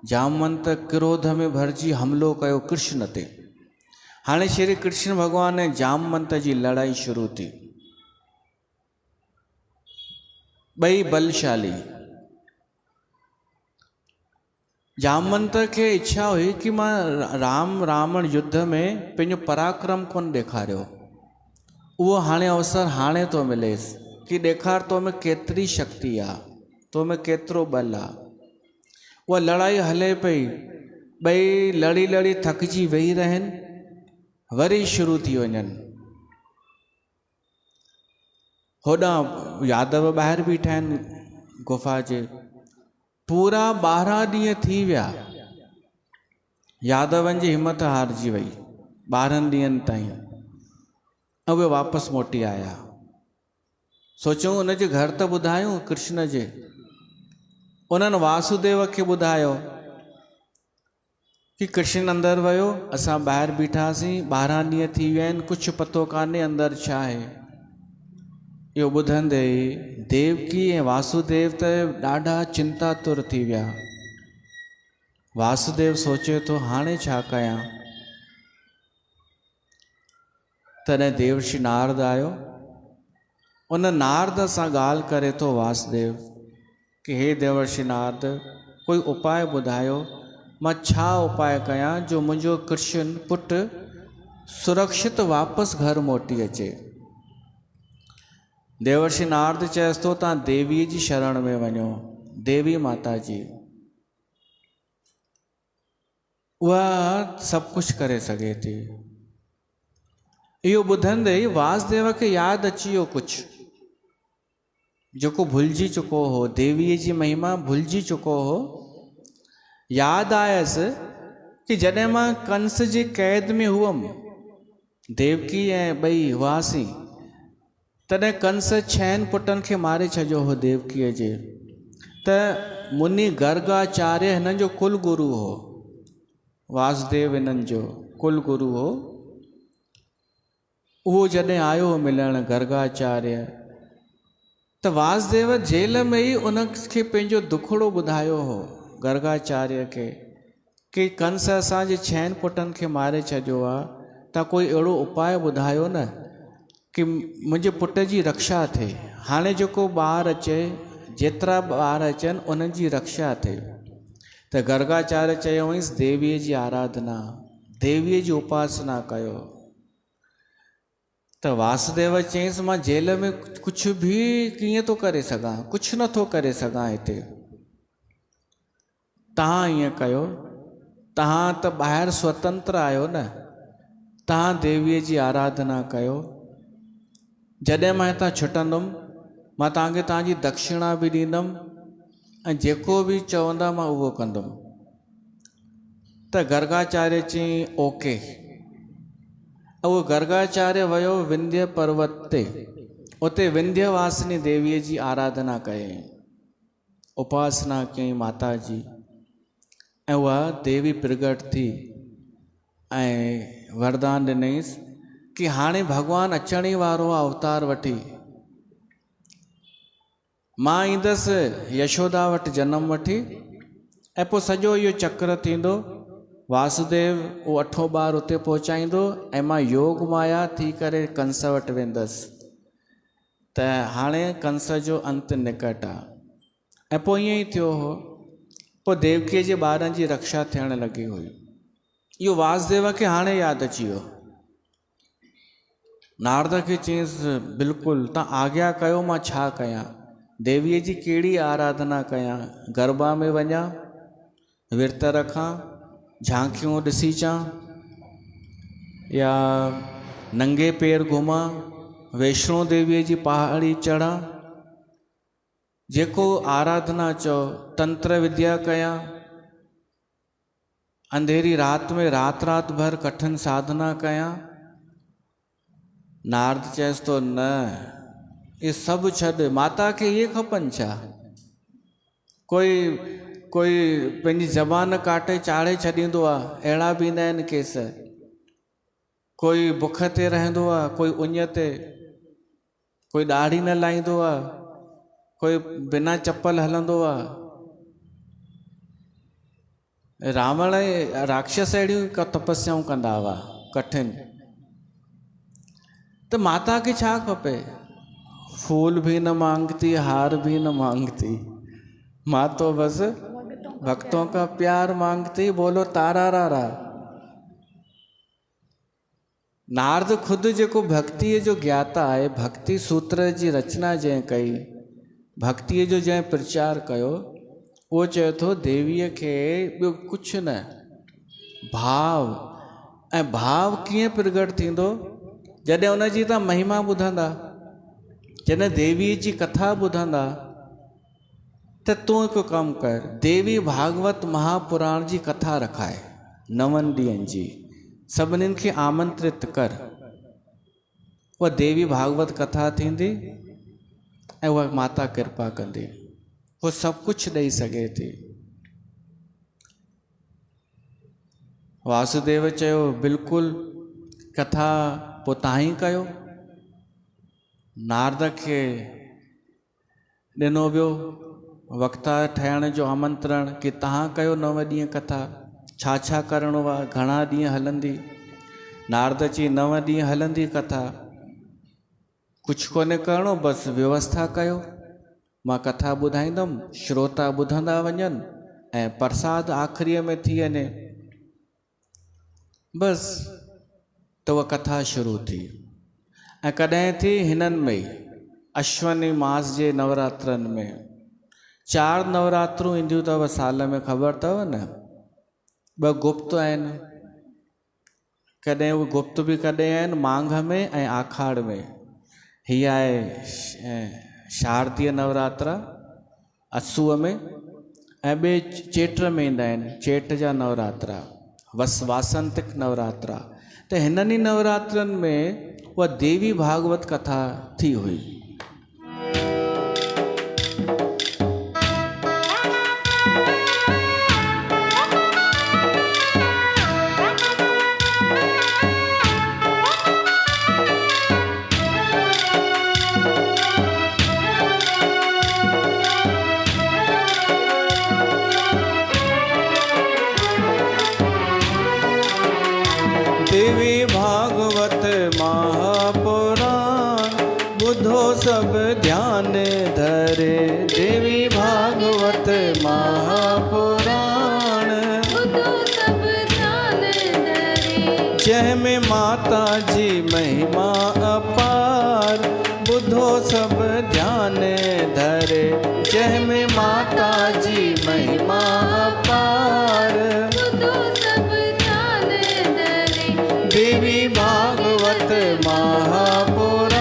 जामवंत क्रोध में भरिजी हमिलो कयो कृष्ण ते। हाणे श्री कृष्ण भॻवान ऐं जामवंत जी लड़ाई शुरू थी। ॿई बलशाली। जामवंत खे इच्छा हुई कि मां राम रावण युद्ध में पंहिंजो पराक्रम कोन ॾेखारियो, उहो हाणे अवसर हाणे तो मिलेसि कि ॾेखार तो में केतिरी शक्ति आहे, तो में केतिरो बल आहे। उहा लड़ाई हले पई, ॿई लड़ी लड़ी थकिजी वेही रहनि, वरी शुरू थी वञनि। होॾां यादव ॿाहिरि बीठा आहिनि गुफ़ा जे। पूरा 12 ॾींहं थी विया, यादवनि जी हिमत हारजी वई 12 ॾींहंनि ताईं। ऐं उहे वापसि मोटी आया। सोचूं उनजे घर त ॿुधायूं कृष्ण जे। उन्हनि वासुदेव खे ॿुधायो कि कृष्ण अंदरि वियो, असां ॿाहिरि बीठासीं, 12 ॾींहं थी विया आहिनि, कुझु पतो कान्हे अंदरि छा आहे। इहो ॿुधंदे देवकी ऐं वासुदेव त ॾाढा चिंतातुर थी विया। वासुदेव सोचे थो हाणे छा कयां। तॾहिं देवर्षि नारद आयो। उन नारद सां ॻाल्हि करे थो वासुदेव कि हे देवर्षि नारद, कोई उपाय ॿुधायो, मां छा उपाय कयां जो मुंहिंजो कृष्ण पुटु सुरक्षित वापसि घर मोटी अचे। देवर्षि नारद चएसि थो तव्हां देवीअ जी शरण में वञो, देवी माता जी, उहा सभु कुझु करे सघे थी। इहो ॿुधंदे ई वासुदेव खे यादि अची वियो कुझु जेको भुलिजी चुको हो, देवीअ जी महिमा भुलिजी चुको हो। यादि आयसि कि जॾहिं मां कंस जी क़ैद में हुअमि, देवकी ऐं ॿई हुआसीं, तॾहिं कंस 6 पुटनि खे मारे छॾियो हो देवकीअ जे। त मुनि गर्गाचार्य हिननि जो कुल गुरु हो, वासुदेव हिननि जो कुल गुरु हो। उहो जॾहिं आयो मिलण गर्गाचार्य, त वासुदेव जेल में ई उनखे पंहिंजो दुखड़ो ॿुधायो हो गर्गाचार्य खे कि कंस असांजे 6 पुटनि खे मारे छॾियो आहे, त कोई अहिड़ो उपाय ॿुधायो न कि मुंहिंजे पुट जी रक्षा थिए। हाणे जेको ॿार अचे, जेतिरा ॿार अचनि उन्हनि जी रक्षा थिए। त गर्गाचार्य चयो हुअसि देवीअ जी आराधना, देवीअ जी उपासना कयो। त वासुदेव चयईंसि मां जेल में कुझु बि कीअं थो करे सघां, कुझु नथो करे सघां हिते। तव्हां ईअं कयो, तव्हां त ॿाहिरि स्वतंत्र आहियो न, तव्हां देवीअ जी आराधना कयो। जॾहिं मां हितां छुटंदुमि, मां तव्हांखे तव्हांजी दक्षिणा बि ॾींदुमि ऐं जेको बि चवंदा मां उहो कंदुमि। त गर्गाचार्य चयईं ओके। उहो गर्गाचार्य वियो विंध्य पर्वत ते, उते विंध्यवासिनी देवीअ जी आराधना कयईं, उपासना कयईं माता जी। ऐं उहा देवी प्रगट थी ऐं वरदान ॾिनईंसि कि हाणे भॻवानु अचण ई वारो आहे अवतार वठी, मां ईंदसि यशोदा वटि जनम वठी, ऐं पोइ सॼो इहो चक्र थींदो। वासुदेव उहो 8हों ॿार उते पहुचाईंदो ऐं मां योग माया थी करे कंस वटि वेंदसि। त हाणे कंस जो अंत निकट आहे। ऐं पोइ ईअं ई थियो हो। पोइ देवकीअ जे ॿारनि जी रक्षा थियण लॻी हुई। इहो वासुदेव खे हाणे यादि अची वियो। नारद खे चयईंसि बिल्कुलु तव्हां आज्ञा कयो, मां छा कयां, देवीअ जी कहिड़ी आराधना कयां, गरबा में वञा, विर्त रखां, झांकियूं ॾिसी अचां, या नंगे पैर घुमां, वैष्णो देवीअ जी पहाड़ी चढ़ां, जेको आराधना चओ, तंत्र विद्या कयां, अंधेरी राति में राति भर कठिन साधना कयां। नारद चएसि थो न, ये सभु छॾ, माता खे इहे खपनि छा? कोई पंहिंजी ज़बान काटे चाढ़े छॾींदो आहे, अहिड़ा बि ईंदा आहिनि केस। कोई बुख ते रहंदो आहे, कोई उञ ते, कोई ॾाढ़ी न लाहींदो आहे, कोई बिना चप्पल हलंदो आहे। रावण राक्षस अहिड़ियूं तपस्याऊं कंदा हुआ कठिन। तो माता के छा खपे? फूल भी न मांगती, हार भी न मांगती, माँ तो बस भक्तों का प्यार मांगती। बोलो तारा रा रा। नारद खुद जेको भक्ति जो ज्ञाता है, भक्ति सूत्र जी रचना जैं कई, भक्ति जो जैं प्रचार कयो, वो चए थो देवीअ खे ॿियो कुझु न, भाव ऐं भाव कीअं प्रगट थींदो जॾहिं उन जी तव्हां महिमा ॿुधंदा, जॾहिं देवीअ जी कथा ॿुधंदा, त तूं हिकु कमु कर, देवी भागवत महापुराण जी कथा रखाए 9 ॾींहंनि जी, सभिनीनि खे आमंत्रित कर, उहा देवी भागवत कथा थींदी ऐं उहा माता कृपा कंदी, वो सभु कुझु ॾेई सघे थी। वासुदेव चयो बिल्कुलु कथा पोइ तव्हां ई कयो। नारद खे ॾिनो वियो वक्ता ठहण जो आमंत्रण कि तव्हां कयो 9 ॾींहं कथा, छा छा करिणो आहे, घणा ॾींहं हलंदी। नारद चई 9 ॾींहं हलंदी कथा, कुझु कोन्हे करिणो, बसि व्यवस्था कयो, मां कथा ॿुधाईंदुमि, श्रोता ॿुधंदा वञनि ऐं प्रसाद आख़िरीअ में थी वञे, बसि। त उहा कथा शुरू थी। ऐं कॾहिं थी हिननि में अश्वनी मास जे नवरात्रनि में 4 नवरात्रूं ईंदियूं अथव साल में, ख़बर अथव न। 2 गुप्त आहिनि, कॾहिं उहे गुप्त बि कॾहिं आहिनि मांघ में ऐं आखाड़ में। हीअ आहे शारदीय नवरात्रा असूअ में, ऐं ॿिए चेट में ईंदा आहिनि, चेट जा नवरात्रा, वासंतिक नवरात्रा। त हिननि ई नवरात्रनि में उहा देवी भागवत कथा थी हुई। देवी भागवत महापुराण बुधो सब ध्यान धरे, देवी भागवत महापुराण बुधो सब ध्यान धरे, जय में माता जी महिमा अपार बुधो सब ध्यान धरे, जय में माता जी महिमा अपार देवी भागवत महापुराण।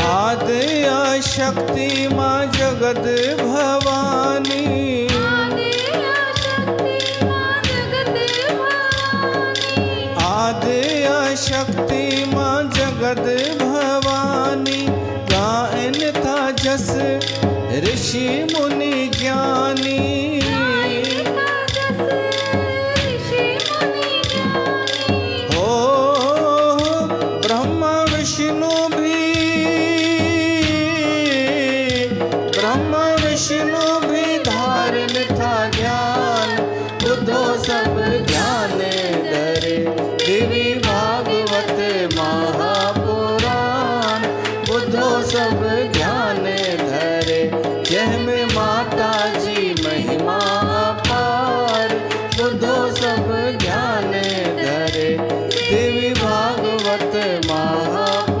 आदि शक्ति माँ जगत भवानी, आदि शक्ति माँ जगत भवानी, गायन था जस ऋषि मुनि ज्ञानी, हो ब्रह्मा विष्णु भी धारण था ज्ञान बुधो सब ध्यान धरे, देवी भागवत महापुराण बुधो सब ध्यान धरे, जय में माता जी महिमा अपार बुधो सब ध्यान धरे, देवी भागवत महापुराण।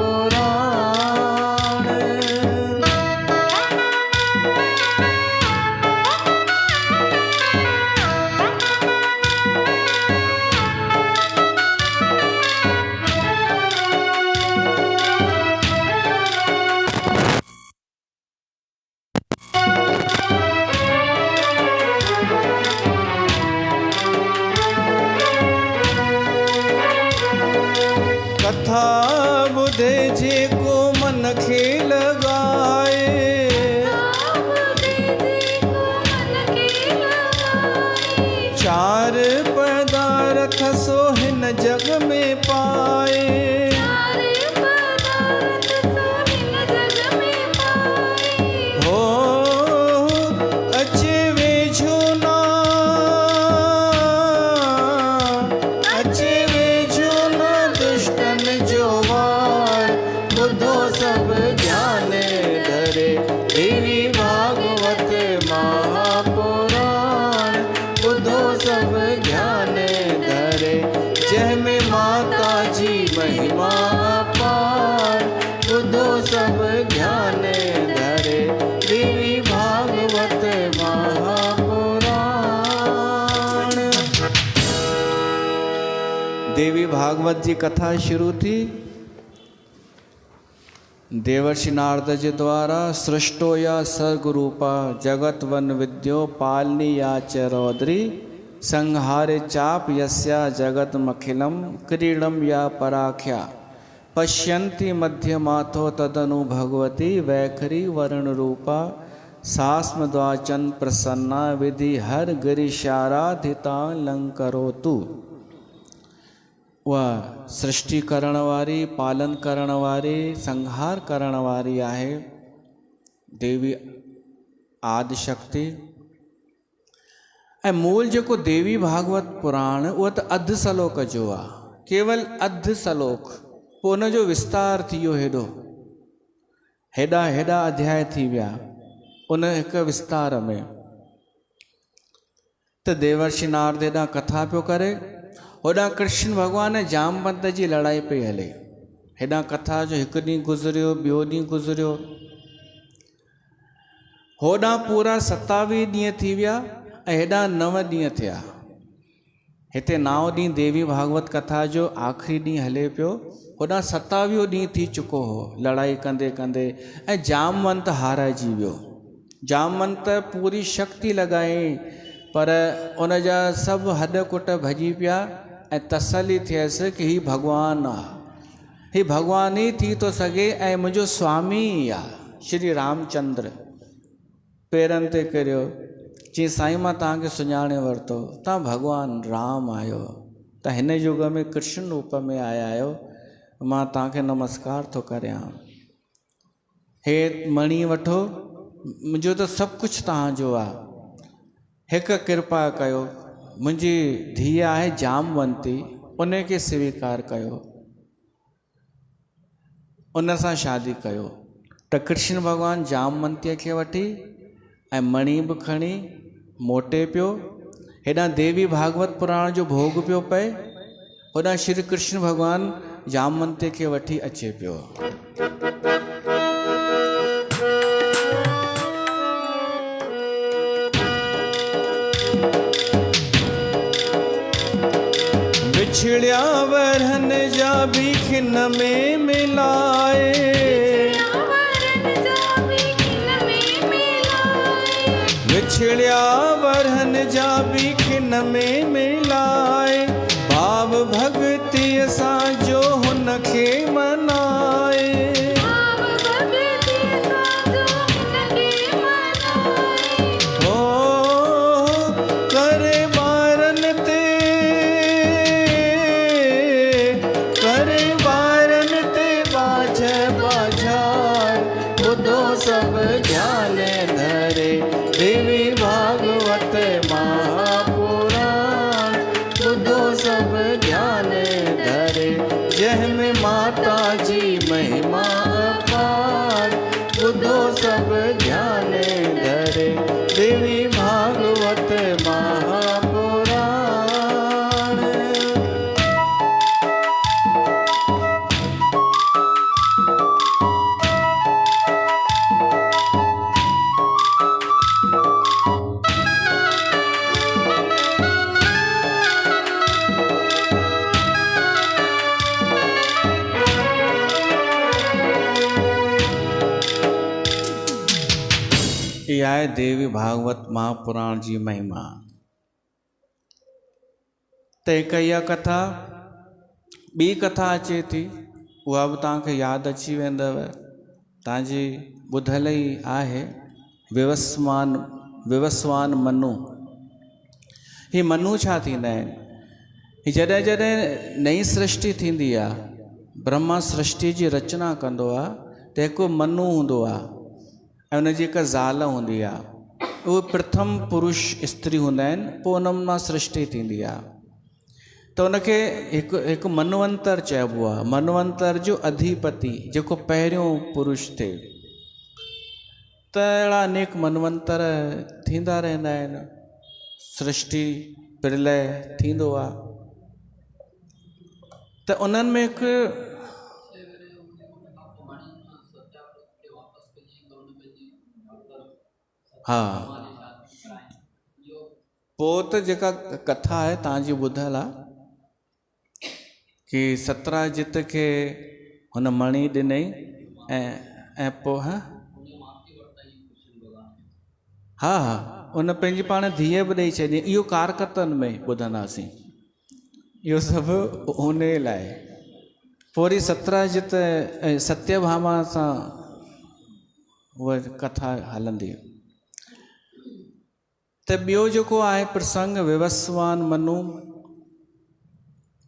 कथा बुधे जे को मन खे लगाए, 4 पदार्थ सो हिन जग में पाए, हो अचे वे देवी भागवत जी कथा शुरू थी। देवर्षि नारद जी द्वारा सृष्टो या सर्गरूपा जगत वन विद्यो पालनी या च रौद्री संहारे चाप यस्या जगत मखिलम क्रीडम या पराख्या पश्यन्ति मध्यमाथो तदनु भगवती वैखरी वर्ण रूपा सास्म द्वाचन प्रसन्ना विधि हर गिरिशाराधिता लंकरोतु। वह सृष्टि करण वारी, पालन करण वारी, संहार करण वारी आहे देवी आदि शक्ति। ऐं मूल जेको देवी भागवत पुराण उहो त अध सलोक जो आहे, केवल अध सलोक। पोइ उन जो विस्तार थी वियो, हेॾा हेॾा अध्याय थी विया उन हिकु विस्तार में। त देवर्षि नारद हेॾा कथा पियो करे, होॾां कृष्ण भॻवान जामवंत जी लड़ाई पई हले। हेॾां कथा जो हिकु ॾींहुं गुज़रियो, ॿियो ॾींहुं गुज़रियो, होॾां पूरा 27 ॾींहं थी विया ऐं हेॾां 9 ॾींहं थिया। हिते 9 ॾींहं देवी भागवत कथा जो आख़िरी ॾींहुं हले पियो, होॾां 27 ॾींहुं थी चुको हो लड़ाई कंदे कंदे, ऐं जामवंत हाराइजी वियो। जामवंत पूरी शक्ति लॻाई पर उन जा सभु हॾ कुट भॼी पिया ऐं तसली थियसि कि ही भॻवानु आहे, ही भॻवानु ई थी थो सघे ऐं मुंहिंजो स्वामी ई आहे। श्री रामचंद्र पेरनि ते किरियो, चई साईं मां तव्हांखे सुञाणे वरितो, तव्हां भॻवानु राम आहियो, तव्हां हिन युग में कृष्ण रूप में आया आहियो, मां तव्हांखे नमस्कार थो करियां। हे मणी वठो, मुंहिंजो त सभु कुझु तव्हांजो आहे, हिकु कृपा कयो, मुंहिंजी धीअ आहे जामवंती, उन खे स्वीकार कयो, उन सां शादी कयो। त कृष्ण भॻवानु जामवंतीअ खे वठी ऐं मणी बि खणी मोटे पियो। हेॾां देवी भागवत पुराण जो भोग पियो पए, होॾां श्री कृष्ण भॻवानु जामवंतीअ खे वठी अचे पियो। बिछड़िया वरहन जा भी खिन में मिलाए, बिछड़िया वरहन जा भी खिन में मिलाए, भाव भक्ति सां जो हुन खे मनाए। सब ध्यान धरे देवी भागवत महापुराण, बुधो सब ध्यान धरे जह में माता जी महिमा अपार, बुधो सब ध्यान धरे देवी भागवत महापुराण। आहे देवी भागवत महापुराण जी महिमा। त हिकु इहा कथा, ॿी कथा अचे थी, उहा बि तव्हांखे यादि अची वेंदव, तव्हांजी ॿुधल ई आहे, विवस्वान मनु। ही मनु छा थींदा आहिनि? ही जॾहिं जॾहिं नई सृष्टि थींदी आहे, ब्रह्मा सृष्टि जी रचना कंदो आहे त हिकु मनु हूंदो आहे ऐं उनजी हिकु ज़ाल हूंदी आहे, उहे प्रथम पुरुष स्त्री हूंदा आहिनि, पोइ उन्हनि मां सृष्टि थींदी आहे। त उनखे हिकु मनवंतर चइबो आहे, मनवंतर जो अधिपति जेको पहिरियों पुरुष थिए। त अहिड़ा अनेक मनवंतर थींदा रहंदा आहिनि, सृष्टि प्रलय थींदो आहे। त उन्हनि में हिकु हा, पोइ त जेका कथा आहे तव्हांजी ॿुधल आहे, कि सत्राजित के हुन मणी ॾिनई ऐं पोइ हा उन पंहिंजी पाण धीअ बि ॾेई छॾी। इहो कारकतनि में ॿुधंदासीं, इहो सभु हुन लाइ। पोइ सत्राजित ऐं सत्यभामा सां उहा कथा हलंदी। त ॿियो जेको आहे प्रसंग, विवस्वान मनु,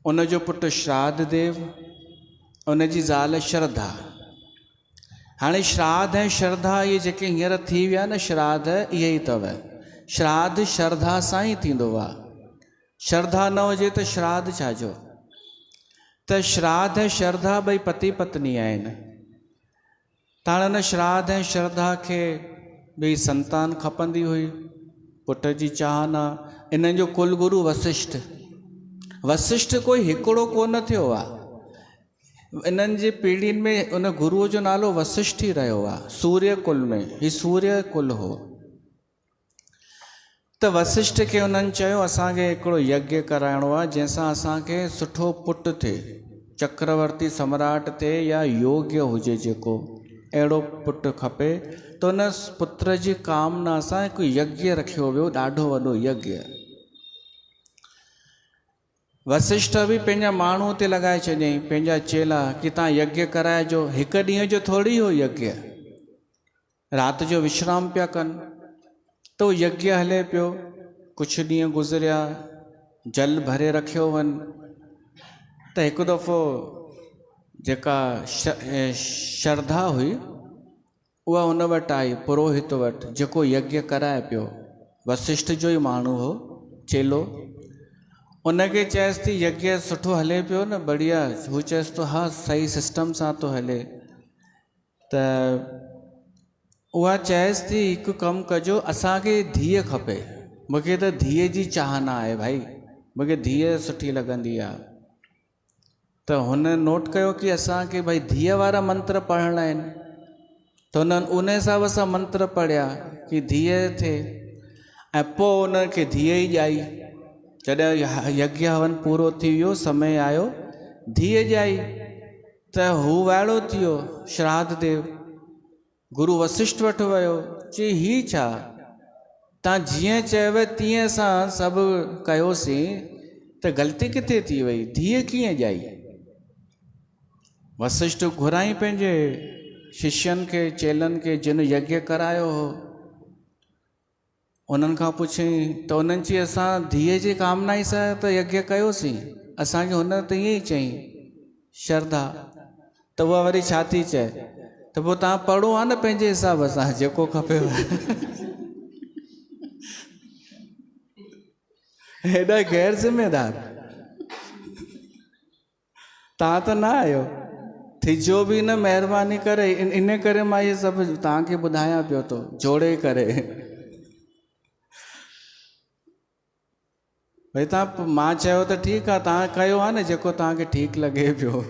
उनजो पुटु श्राद्ध देव, उनजी ज़ाल श्रद्धा। हाणे श्राद्ध ऐं श्रद्धा इहे जेके हींअर थी विया न, श्राद्ध इहे ई अथव। श्राद्ध श्रद्धा सां ई थींदो आहे। श्रद्धा न हुजे त श्राद्ध छाजो। त श्राद्ध ऐं श्रद्धा ॿई पति पत्नी आहिनि। त हाणे हुन श्राद्ध ऐं श्रद्धा खे ॿई संतान खपंदी हुई, पुट जी चाहना। इन्हनि जो कुलगुरु वशिष्ठ। वशिष्ठ कोई हिकिड़ो कोन थियो आहे, इन्हनि जी पीढ़ियुनि में उन गुरुअ जो नालो वशिष्ठ ई रहियो आहे। सूर्य कुल में ही सूर्य कुल हो। त वशिष्ठ खे उन्हनि चयो असांखे हिकिड़ो यज्ञ कराइणो आहे जंहिंसां असांखे सुठो पुटु थिए, चक्रवर्ती सम्राट थिए या योग्य हुजे जेको, अहिड़ो पुटु खपे। त उन पुत्र जी कामना सां हिकु यज्ञ रखियो वियो, ॾाढो वॾो यज्ञ। वशिष्ठ बि पंहिंजा माण्हू ते लॻाए छॾियईं, पंहिंजा चेला, कि तव्हां यज्ञ कराइजो। हिकु ॾींहं जो थोरी हो यज्ञ, राति जो विश्राम पिया कनि। त उहो यज्ञ हले पियो। कुझु ॾींहं गुज़रिया, जल भरे रखियो वञ। त हिकु दफ़ो जेका श्रद्धा हुई उहा उन वटि आई, पुरोहित वटि, जेको यज्ञ कराए पियो। वशिष्ठ जो ई माण्हू हो, चेलो। उनखे चएसि थी यज्ञ सुठो हले पियो न, बढ़िया। हू चएसि थो हा सही सिस्टम सां थो हले। त उहा चएसि थी हिकु कमु कजो, असांखे धीअ खपे। मूंखे त धीअ जी चाहना आहे भाई, मूंखे धीअ सुठी लॻंदी आहे। त हुन नोट कयो कि असांखे भाई धीअ वारा मंत्र पढ़णा आहिनि। त हुननि उन हिसाब सां मंत्र पढ़िया कि धीअ थिए। ऐं पोइ उनखे धीअ ई ॼाई। जॾहिं यज्ञ हवन पूरो थी वियो, समय आयो, धीअ ॼाई। त हू वाइड़ो थियो श्राद्ध देव। गुरु वशिष्ठ वटि वियो, चई ही छा, तव्हां जीअं चयव तीअं असां सभु कयोसीं, त ग़लती किथे थी वई, धीअ कीअं ॼाई। वशिष्ठ घुराई पंहिंजे शिष्यनि खे, चेलनि खे, जिन यज्ञ करायो हो। उन्हनि खां पुछियईं त उन्हनि चई असां धीअ जी कामना ई सां त यज्ञ कयोसीं, असांखे हुन त ईअं ई चई श्रद्धा। त उहा वरी छा थी चए, त पोइ तव्हां पढ़ो आहे न पंहिंजे हिसाब सां जेको खपेव। हेॾा गैर ज़िम्मेदार तव्हां त न आहियो। थिजो बि न, महिरबानी करे। इन करे मां इहे सभु तव्हांखे ॿुधायां पियो थो, जोड़े करे। भई तव्हां, मां चयो त ठीकु आहे, तव्हां कयो आहे न जेको तव्हांखे ठीकु लॻे पियो।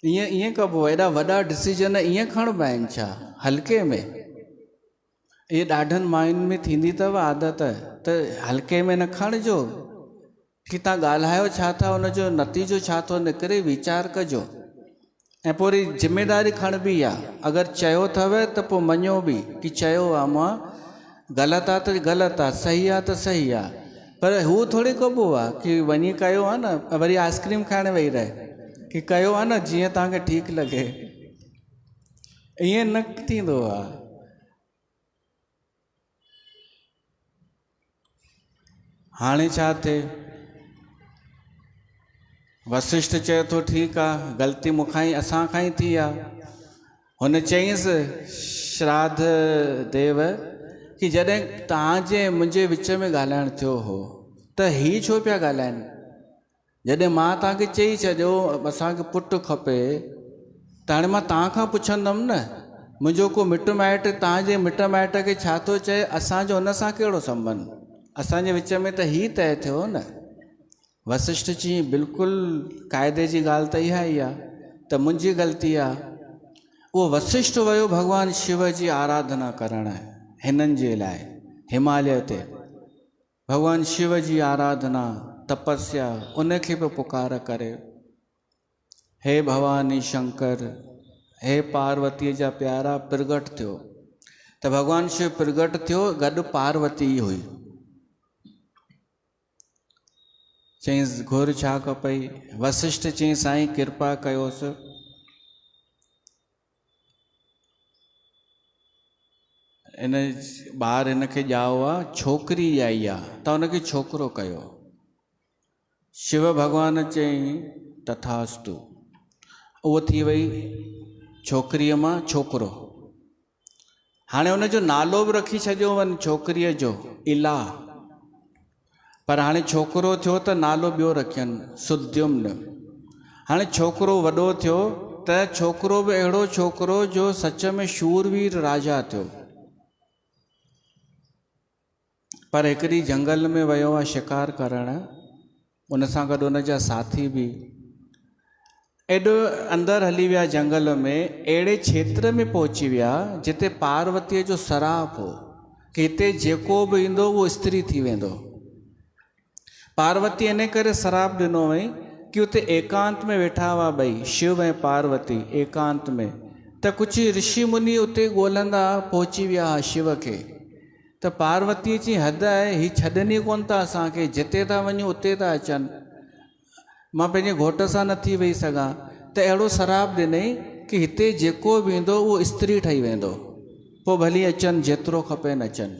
ईअं कबो, एॾा वॾा डिसीजन ईअं खणिबा आहिनि छा हल्के में। इहे ॾाढनि मायुनि में थींदी अथव आदत, त हल्के में न खणिजो कि तव्हां ॻाल्हायो छा था, हुनजो नतीजो छा थो निकिरे, वीचार कजो। ऐं पोइ वरी ज़िमेदारी खणिबी आहे। अगरि चयो अथव त पोइ मञो बि कि चयो आहे, मां ग़लति आहे त ग़लति आहे, सही आहे त सही आहे। पर हू थोरी कबो आहे कि वञी कयो आहे न, वरी आइस्क्रीम खाइण वेही रहे, कि कयो आहे न जीअं तव्हांखे ठीकु लॻे। ईअं न थींदो आहे। हाणे छा थिए, वशिष्ठ चए थो ठीकु आहे, ग़लती मूंखां ई, असां खां ई थी आहे। हुन चयईंसि श्राद्ध देव कि जॾहिं तव्हांजे मुंहिंजे विच में ॻाल्हाइणु थियो हो, त ही छो पिया ॻाल्हाइनि। जॾहिं मां तव्हांखे चई छॾियो असांखे पुटु खपे, त हाणे मां तव्हां खां पुछंदुमि न, मुंहिंजो को मिटु माइटु तव्हांजे मिट माइट खे छा थो चए, असांजो हुन सां कहिड़ो संबंध, असांजे विच में त ही तय थियो न। वशिष्ठ जी बिल्कुलु क़ाइदे जी ॻाल्हि त इहा ई आहे, त मुंहिंजी ग़लती आहे। उहो वशिष्ठ वियो भॻवानु शिव जी आराधना करणु हिननि जे लाइ हिमालय ते। भॻवानु शिव जी आराधना तपस्या उनखे बि पुकार करे, हे भवानी शंकर, हे पार्वतीअ जा प्यारा प्रगट थियो। त भगवान शिव प्रगट थियो, गॾु पार्वती हुई। चईं घुर छा खपई? वशिष्ठ चईं साईं कृपा कयोसि, इन ॿार हिनखे ॼाओ आहे, छोकिरी ॼाई आहे, त हुनखे छोकिरो कयो। शिव भॻवान चईं तथास्तु, उहो थी वई छोकिरीअ मां छोकिरो। हाणे हुनजो नालो बि रखी छॾियो वञ छोकिरीअ जो इला, पर हाणे छोकिरो थियो त नालो ॿियो रखियनि सुद्युम्न। हाणे छोकिरो वॾो थियो त छोकिरो बि अहिड़ो छोकिरो जो सच में शूरवीर राजा थियो। पर हिकिड़ी जंगल में वियो आहे शिकार करणु, उन सां गॾु उन जा साथी बि एॾो अंदरि हली विया जंगल में, अहिड़े क्षेत्र में पहुची विया जिते पार्वतीअ जो सराप हो कि हिते जेको बि ईंदो उहो स्त्री थी वेंदो। पार्वती इन करे सराप ॾिनो हुई कि उते एकांत में वेठा हुआ ॿई, शिव ऐं पार्वती एकांत में, त कुझु ऋषि मुनि उते ॻोल्हंदा पहुची विया शिव खे। त पार्वतीअ जी हद आहे, ही छॾनि ई कोन था असांखे, जिते था वञूं उते था अचनि, मां पंहिंजे घोट सां नथी वेही सघां। त अहिड़ो शराप ॾिनई कि हिते जेको बि ईंदो उहो स्त्री ठही वेंदो, पोइ भली अचनि जेतिरो खपेनि अचनि।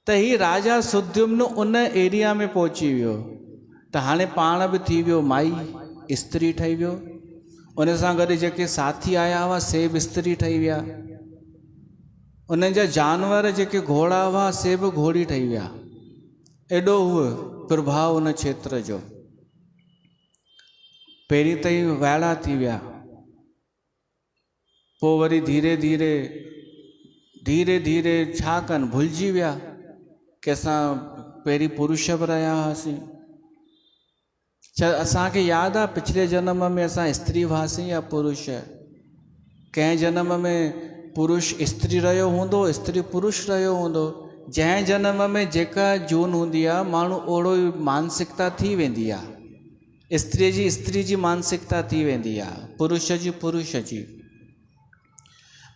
त ही राजा सुद्युम्न उन एरिया में पहुची वियो, त हाणे पाण बि थी वियो माई, स्त्री ठही वियो। उन सां गॾु जेके साथी आया हुआ से बि स्त्री ठही विया। उन जा जानवर जेके घोड़ा हुआ से बि घोड़ी ठही विया। एॾो उहो प्रभाव उन क्षेत्र जो। पहिरीं त ई वाइड़ा थी विया, पोइ वरी धीरे धीरे छा कनि, भुलिजी विया कि असां पहिरीं पुरुष बि रहिया हुआसीं। असांखे यादि आहे पिछले जन्म में असां स्त्री हुआसीं या पुरुष? कंहिं जन्म में पुरुष स्त्री रहियो हूंदो, स्त्री पुरुष रहियो हूंदो। जंहिं जन्म में जेका जून हूंदी आहे, माण्हू ओड़ो ई मानसिकता थी वेंदी आहे। स्त्री जी मानसिकता थी वेंदी आहे, पुरुष जी पुरुष जी।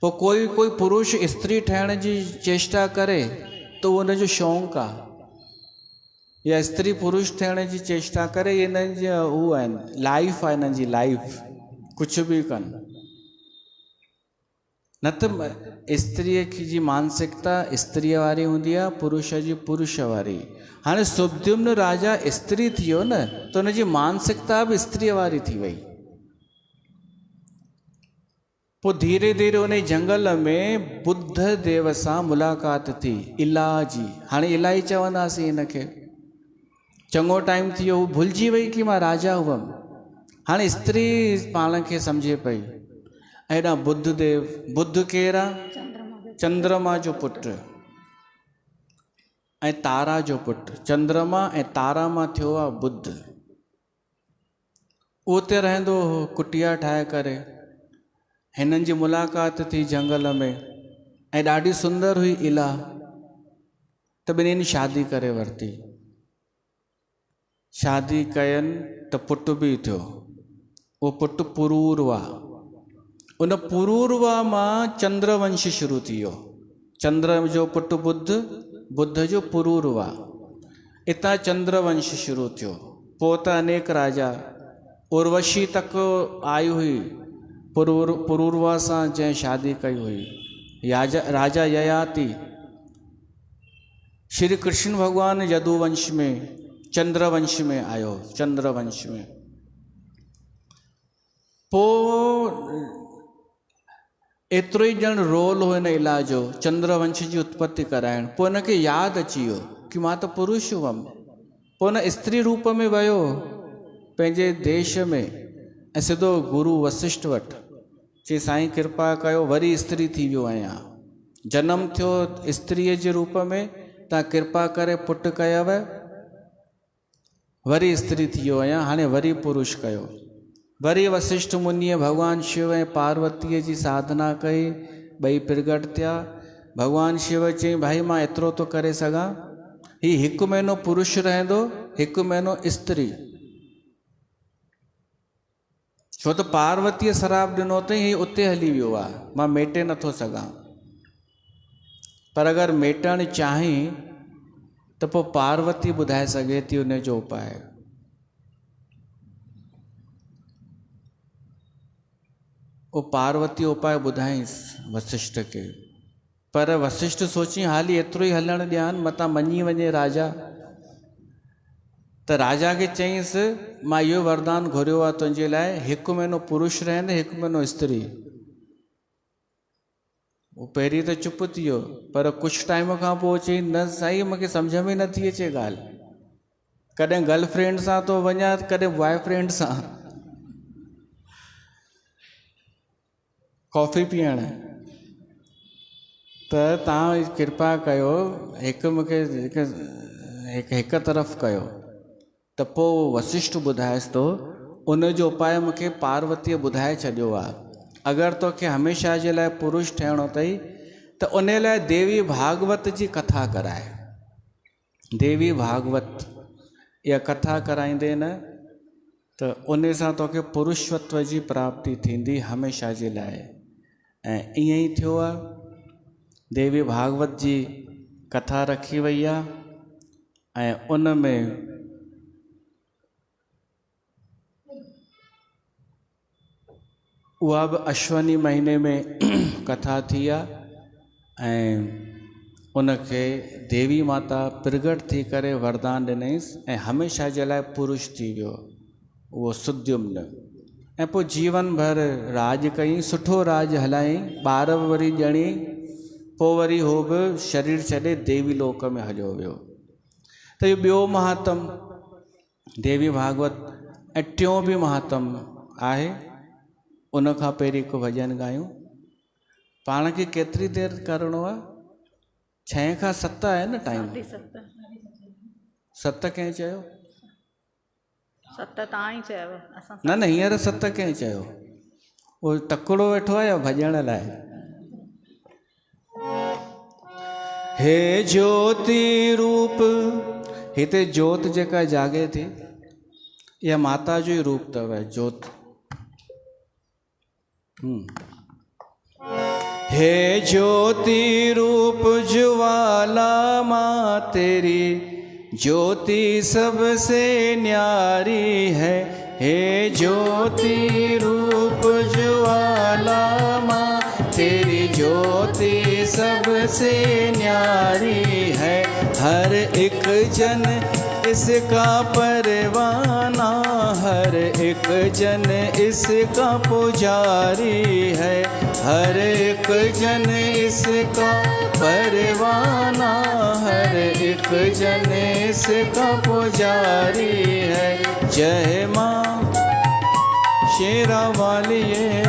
पोइ कोई पुरुष स्त्री ठहिण जी चेष्टा करे त उहो हुनजो शौक़ु आहे, या स्त्री पुरुष थियण जी चेष्टा करे, इन्हनि जा हू आहिनि, लाइफ आहे इन्हनि जी लाइफ, कुझु बि कनि। न त स्त्रीअ जी मानसिकता स्त्रीअ वारी हूंदी आहे, पुरुष जी पुरुष वारी। हाणे सुद्युम्न राजा स्त्री थी वियो न, त हुनजी मानसिकता बि स्त्रीअ वारी थी वई। पोइ धीरे धीरे उन जंगल में बुद्ध देव सां मुलाक़ात थी, इला जी। हाणे इलाही चवंदासीं हिनखे। चङो टाइम थी वियो, हू भुलिजी वई कि मां राजा हुअमि। हाणे स्त्री पाण खे सम्झे पई। एॾा बुद्ध देव, बुद्ध केरु आहे? चंद्रमा जो पुटु ऐं तारा जो पुटु। चंद्रमा ऐं तारा मां थियो आहे बुद्ध। उते रहंदो हो कुटिया ठाहे करे। हिननि जी मुलाक़ात थी जंगल में, ऐं ॾाढी सुंदर हुई इला। त ॿिन्हिनि शादी करे वरिती। शादी कयनि त पुटु बि थियो। उहो पुटु पुरूरवा। उन पुरूरवा मां चंद्रवंश शुरू थी वियो। चंद्र जो पुटु बुद्ध, बुद्ध जो पुरूरवा। इतां चंद्रवंश शुरू थियो। पोइ त अनेक राजा, उर्वशी तक आई हुई पुरूरवा सां जंहिं शादी कई हुई। राजा ययाति। श्री कृष्ण भगवान यदुवंश में, चंद्रवंश में आयो, चंद्रवंश में। पोइ एतिरो ई ॼण रोल हो हिन इलाज जो, चंद्रवंश जी उत्पत्ति कराइण। पोइ हिनखे यादि अची वियो कि मां त पुरुष हुअमि। पोइ हुन स्त्री रूप में वियो पंहिंजे देश में, ऐं सिधो गुरु वशिष्ठ वटि चई साईं कृपा कयो, वरी स्त्री थी वियो आहियां। जनम थियो स्त्रीअ जे रूप में, तव्हां कृपा करे पुटु कयव, वरी स्त्री थी वियो आहियां, हाणे वरी पुरुष कयो। वरी वशिष्ठ मुनिअ भगवान शिव ऐं पार्वतीअ जी साधना कई, ॿई प्रगट थिया। भगवान शिव चई भाई मां एतिरो थो करे सघां, ही हिकु महीनो पुरुष रहंदो, हिकु महीनो स्त्री। छो तो पार्वतीअ श्राप ॾिनो अथई, ही उते हली वियो आहे, मां मेटे नथो सघां। पर अगरि मेटणु चाहीं त पोइ पार्वती ॿुधाए सघे थी उन जो उपाय। वो पार्वती उपाय ॿुधाईंसि वशिष्ठ खे। पर वशिष्ठ सोची हाली एतिरो ई हलणु ॾियानि, मतां मञी वञे राजा। त राजा खे चईंसि मां इहो वरदान घुरियो आहे तुंहिंजे लाइ, हिकु महीनो पुरुष रहंदे, हिकु महीनो स्त्री। वो पहिरीं त चुप थी वियो, पर कुझु टाइम खां पोइ चई न साईं, मूंखे सम्झ में नथी अचे ॻाल्हि। कॾहिं गर्लफ्रेंड सां थो वञा, कॾहिं बॉयफ्रेंड सां कॉफ़ी पीअण। त तव्हां कृपा कयो, हिकु मूंखे हिकु तरफ़ कयो। त पोइ वशिष्ठ ॿुधाएसि थो, उन जो उपाय मूंखे पार्वतीअ ॿुधाए छॾियो आहे। अगरि तोखे हमेशह जे लाइ पुरुष ठहिणो अथई त उन लाइ देवी भागवत जी कथा कराए। देवी भागवत इहा कथा कराईंदे न त उन सां तोखे पुरुषत्व जी प्राप्ति थींदी हमेशह जे लाइ। ऐं ईअं ई थियो आहे, देवी भागवत जी कथा रखी वई आहे ऐं उन में उहा बि अश्वनी महीने में कथा थी आहे ऐं उनखे देवी माता प्रगट थी करे वरदान ॾिनईसि ऐं हमेशह जे लाइ पुरुष थी वियो उहो सुद्युम्न। ऐं पोइ जीवन भर राज कई, सुठो राज हलाई, ॿार बि वरी ॼणी। पोइ वरी हो बि शरीर छॾे देवी लोक में हलियो वियो। त इहो ॿियो महात्म देवी भागवत। ऐं टियों बि महात्म आहे। उन खां पहिरीं हिकु भॼन ॻायूं। पाण खे केतिरी देरि करिणो आहे? 6 खां 7 आहे न टाइम? 7 कंहिं चयो? 7 तव्हां ई चयव। न हींअर 7 कंहिं चयो? उहो तकिड़ो वेठो आहे भॼण लाइ। हे ज्योति रूप, हिते ज्योत जेका जागे थी इहा माता जो ई रूप अथव, ज्योत। हे ज्योति रूप ज्वाला माँ तेरी, ज्योति सबसे न्यारी है। हे ज्योति रूप ज्वाला माँ तेरी, ज्योति सबसे न्यारी है। हर एक जन इसका परवाना, हर एक जन इसका पुजारी है। हर एक जन इसका परवाना, हर एक जन इसका पुजारी है। जय माँ शेरा वालिए,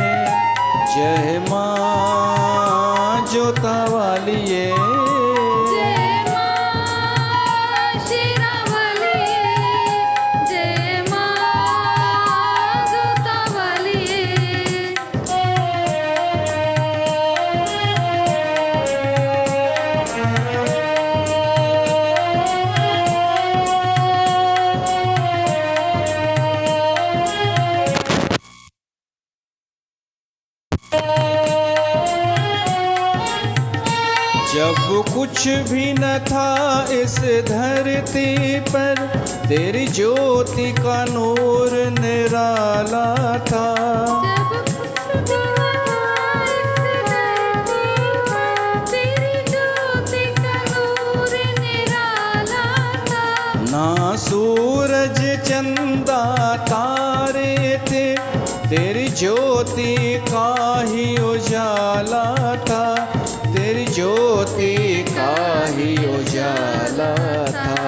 जय माँ जोता वालिए, जब कुछ भी न था इस धरती पर, तेरी ज्योति का नूर निराला था। ना सूरज चंदा तारे थे, तेरी ज्योति का ही उजाला था। तेरी ज्योति का ही उजाला था।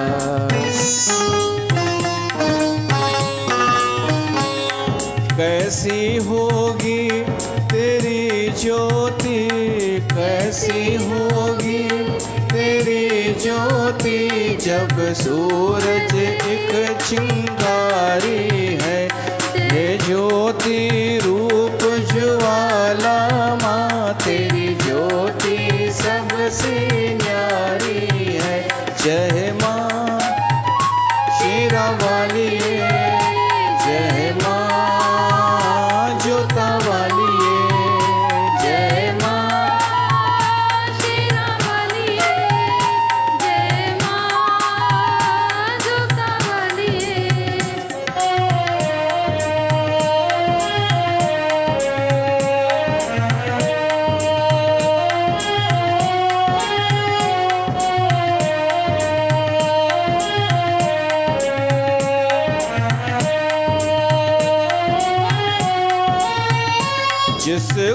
कैसी होगी तेरी ज्योति, कैसी होगी तेरी ज्योति, जब सूरज एक चिंगारी है। ये ज्योति रूप ज्वाला माँ तेरी, ज्योति सबसे न्यारी है। जय माँ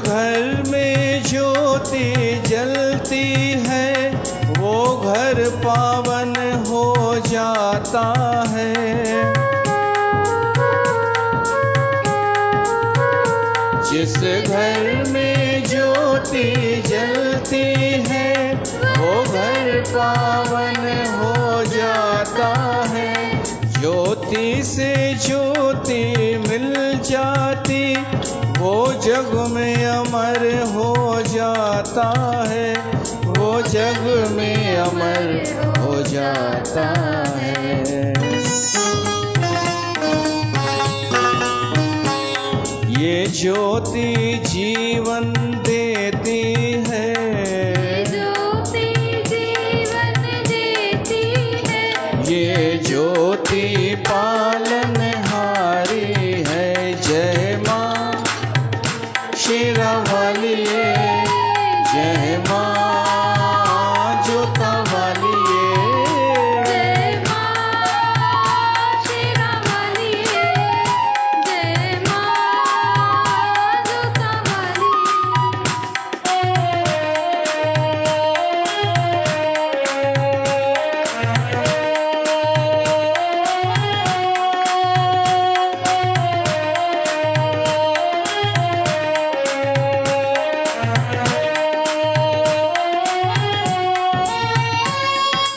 घर में ज्योति जलती है वो घर पावन हो जाता है। जिस घर में ज्योति जलती है वो घर पावन हो जाता है। ज्योति से ज्योति मिल जाती वो जग में अमर हो जाता है, वो जग में अमर हो जाता है। ये ज्योति जीवन देती है, ज्योति जीवन देती है। ये ज्योति पालनहारी है। जय माँ शेरावाली, जय माँ जोतावाली, जय माँ शेरावाली, जय माँ जोतावाली।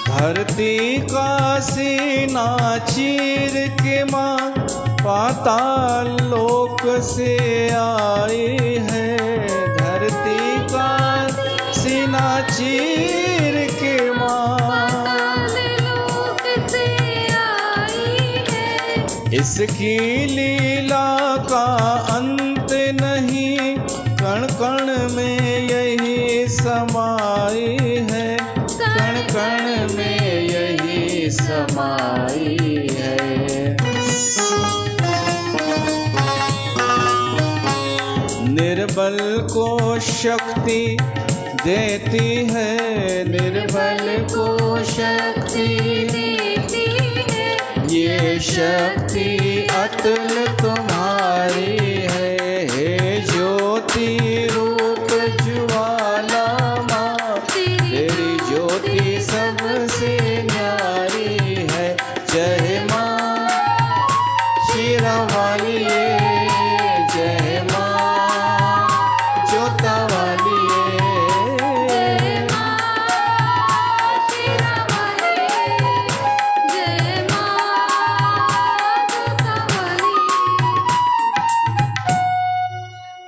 धरती का सीना चीर के माँ पाताल लोक से आई है। धरती का सीना चीर के माँ लोक से आई है। इसकी लीला का अंत नहीं, कण कण में यही समाई है, कण कण में यही समाई है। निर्बल को शक्ति देती है, निर्बल को शक्ति देती है। ये शक्ति अतुल तुम्हारी है। हे ज्योति रूप ज्वाला माँ, तेरी ज्योति सबसे न्यारी है। जय माँ शेरावाली, जय माँ जोतावाली, जय माँ शेरावाली, जय माँ जोतावाली।